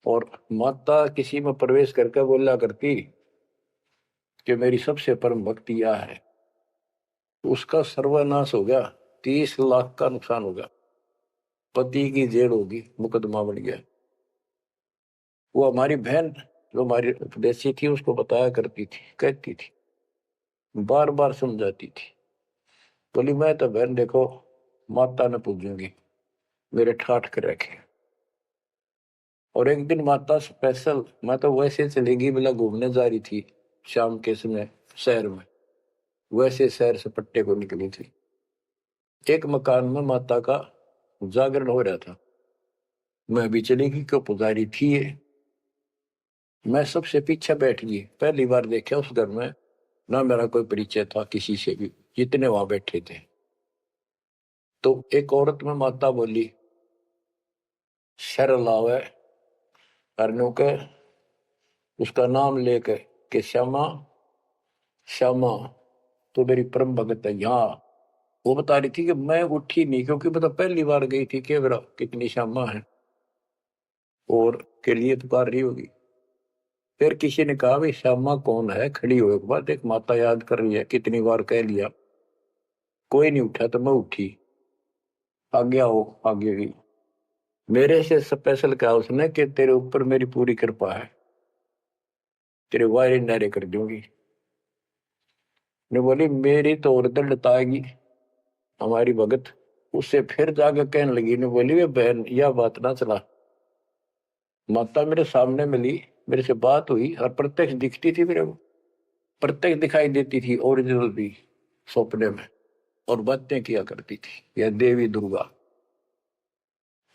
Speaker 1: और माता किसी में प्रवेश करके बोला करती कि मेरी सबसे परम भक्ति यह है। उसका सर्वनाश हो गया, 30 लाख का नुकसान हो गया, पति की जेल होगी, मुकदमा बन गया। वो हमारी बहन जो हमारी उपदेशी थी उसको बताया करती थी, कहती थी, बार बार समझाती थी, बोली मैं तो बहन देखो माता ने पूजूंगी, मेरे ठाठ कर रखे। और एक दिन माता स्पेशल, मैं तो वैसे चलेगी बिला घूमने जा रही थी शाम के समय शहर में, वैसे शहर से पट्टे को निकली थी। एक मकान में माता का जागरण हो रहा था, मैं भी चली गई, क्यों पुजारी थी ये। मैं सबसे पीछे बैठ गई, पहली बार देखा उस घर में, ना मेरा कोई परिचय था किसी से भी, जितने वहां बैठे थे। तो एक औरत में माता बोली, शर लावे करने के, उसका नाम लेकर के श्यामा श्यामा तो मेरी परम भगत है यहाँ। वो बता रही थी कि मैं उठी नहीं, क्योंकि बता पहली बार गई थी, कि मेरा कितनी श्यामा है और के लिए पुकार रही होगी। फिर किसी ने कहा भाई श्यामा कौन है, खड़ी हो एक बार, एक माता याद कर रही है, कितनी बार कह लिया, कोई नहीं उठा तो मैं उठी, आगे आओ, आगे गई। मेरे से स्पेशल कहा उसने कि तेरे ऊपर मेरी पूरी कृपा है, तेरे वायरे नारे कर दूंगी। ने बोली मेरी तो और दिल लताएगी हमारी भगत। उससे फिर जाकर कहने लगी, ने बोली वे बहन यह बात ना चला, माता मेरे सामने मिली, मेरे से बात हुई और प्रत्यक्ष दिखती थी, मेरे को प्रत्यक्ष दिखाई देती थी, ओरिजिनल भी सपने में, और बातें किया करती थी, यह देवी दुर्गा।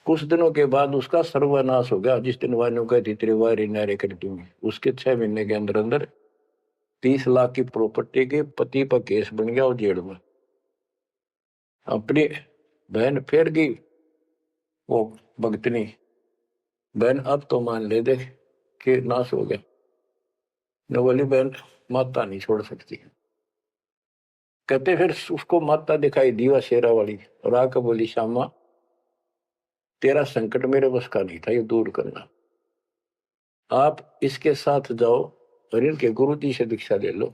Speaker 1: कुछ दिनों के बाद उसका सर्वनाश हो गया, जिस दिन वायु कहती तेरे वायरे नारे कर दूंगी, उसके 6 महीने के अंदर अंदर 30 लाख की प्रॉपर्टी के पति पर केस बन गया और जेल में। अपनी बहन फिर गई, वो भगतनी बहन अब तो मान ले दे कि नाश हो गया। न बोली बहन माता नहीं छोड़ सकती। कहते फिर उसको माता दिखाई दीवा शेरा वाली और आकर बोली श्यामा तेरा संकट मेरे बस का नहीं था, ये दूर करना। आप इसके साथ जाओ और इनके गुरु जी से दीक्षा ले लो,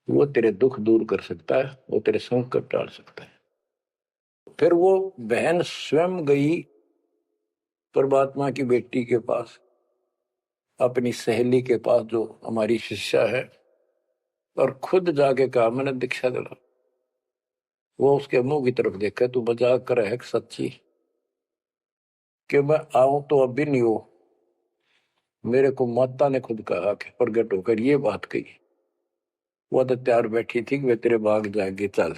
Speaker 1: वो तेरे दुख दूर कर सकता है, वो तेरे संकट टाल सकता है। फिर वो बहन स्वयं गई परमात्मा की बेटी के पास, अपनी सहेली के पास जो हमारी शिष्या है, और खुद जाके कहा मैंने दीक्षा दिला। वो उसके मुंह की तरफ देखा, तू मजाक कर है सच्ची कि मैं आऊं तो अब भी नहीं हो। मेरे को माता ने खुद कहा कि प्रगट होकर ये बात कही। वो तो तैयार बैठी थी कि वे तेरे बाग जाएंगे, चल।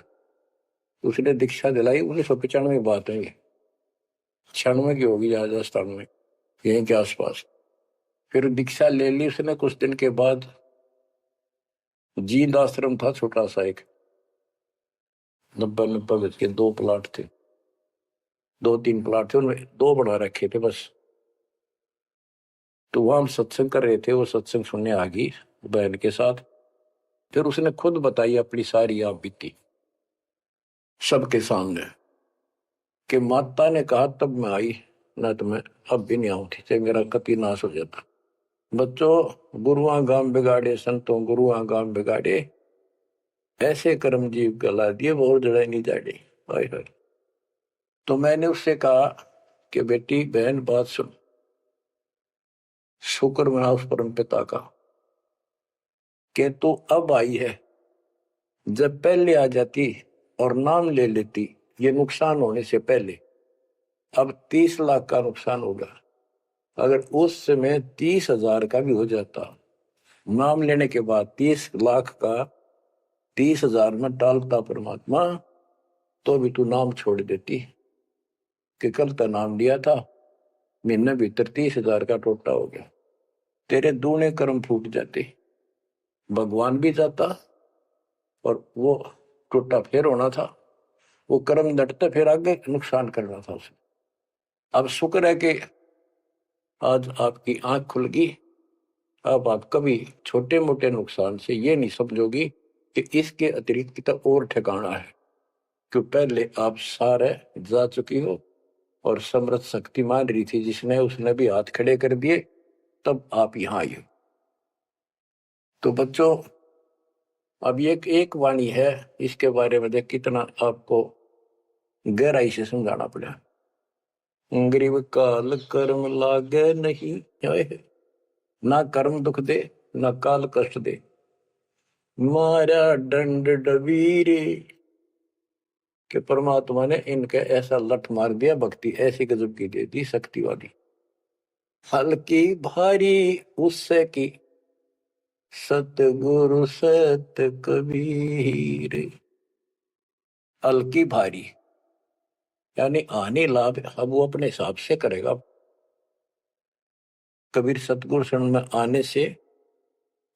Speaker 1: उसने दीक्षा दिलाई। 1995 बात है, 96 की होगी, राजस्थान में यहीं के आसपास। फिर दीक्षा ले ली उसने। कुछ दिन के बाद जींद आश्रम था छोटा सा, एक 90 गज के 2 प्लाट थे, 2-3 प्लाट थे, उनमें 2 बना रखे थे बस। तो वहां हम सत्संग कर रहे थे, वो सत्संग सुनने आ गई बहन के साथ। फिर उसने खुद बताई अपनी सारी आप बीती सबके सामने कि माता ने कहा तब मैं आई, ना तो मैं अब भी नहीं आऊं थी, चाहे मेरा कति नाश हो जाता। बच्चों, गुरुआ गांव बिगाड़े संतों, गुरुआ गांव बिगाड़े, ऐसे कर्म जीव गला दिए वो जड़ा नहीं जाड़े। हाय हाय। तो मैंने उससे कहा कि बेटी बहन बात सुन, शुक्र मना उस परम पिता का कि तू अब आई है। जब पहले आ जाती और नाम ले लेती, ये नुकसान होने से पहले, अब 30 लाख का नुकसान होगा। अगर उस समय 30,000 का भी हो जाता, नाम लेने के बाद 30 लाख का 30,000 में डालता परमात्मा, तो भी तू नाम छोड़ देती कि कल का नाम लिया था, महीने भीतर 30,000 का टोटा हो गया। तेरे दूने कर्म फूट जाते, भगवान भी जाता और वो टोटा फिर होना था। वो कर्म डटते फिर आगे नुकसान करना था उसे। अब शुक्र है कि आज आपकी आंख खुल गई। अब आप कभी छोटे मोटे नुकसान से ये नहीं समझोगी कि इसके अतिरिक्त कितना और ठिकाना है, क्यों पहले आप सारे जा चुकी हो और समर्थ शक्ति मान रही थी जिसने, उसने भी हाथ खड़े कर दिए, तब आप यहां आई हो। तो बच्चों, अब ये एक वाणी है, इसके बारे में देख कितना आपको गहराई से समझाना पड़ा। गरीब काल कर्म लागे नहीं, ना कर्म दुख दे ना काल कष्ट दे, मारा दंड डबीरे। कि परमात्मा ने इनके ऐसा लठ मार दिया, भक्ति ऐसी गजब की दे दी शक्ति वाली। हल्की भारी उससे की सतगुरु सत कबीर। हल्की भारी यानी आने लाभ अब वो अपने हिसाब से करेगा। कबीर सतगुरु शरण में आने से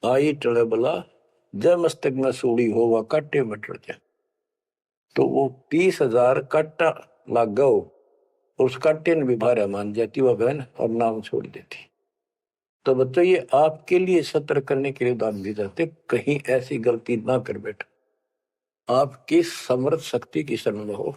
Speaker 1: आई टले बला, जय मस्तक में सूड़ी हो वह काटे में टल जाए। तो वो 30,000 काटा लाग गो, उस काटे ने भी भारा मान जाती वह बहन और नाम छोड़ देती। तो बच्चों, ये आपके लिए सतर्क करने के लिए दान दी जाते, कहीं ऐसी गलती ना कर बैठो। आपकी समर्थ शक्ति की शरण में हो।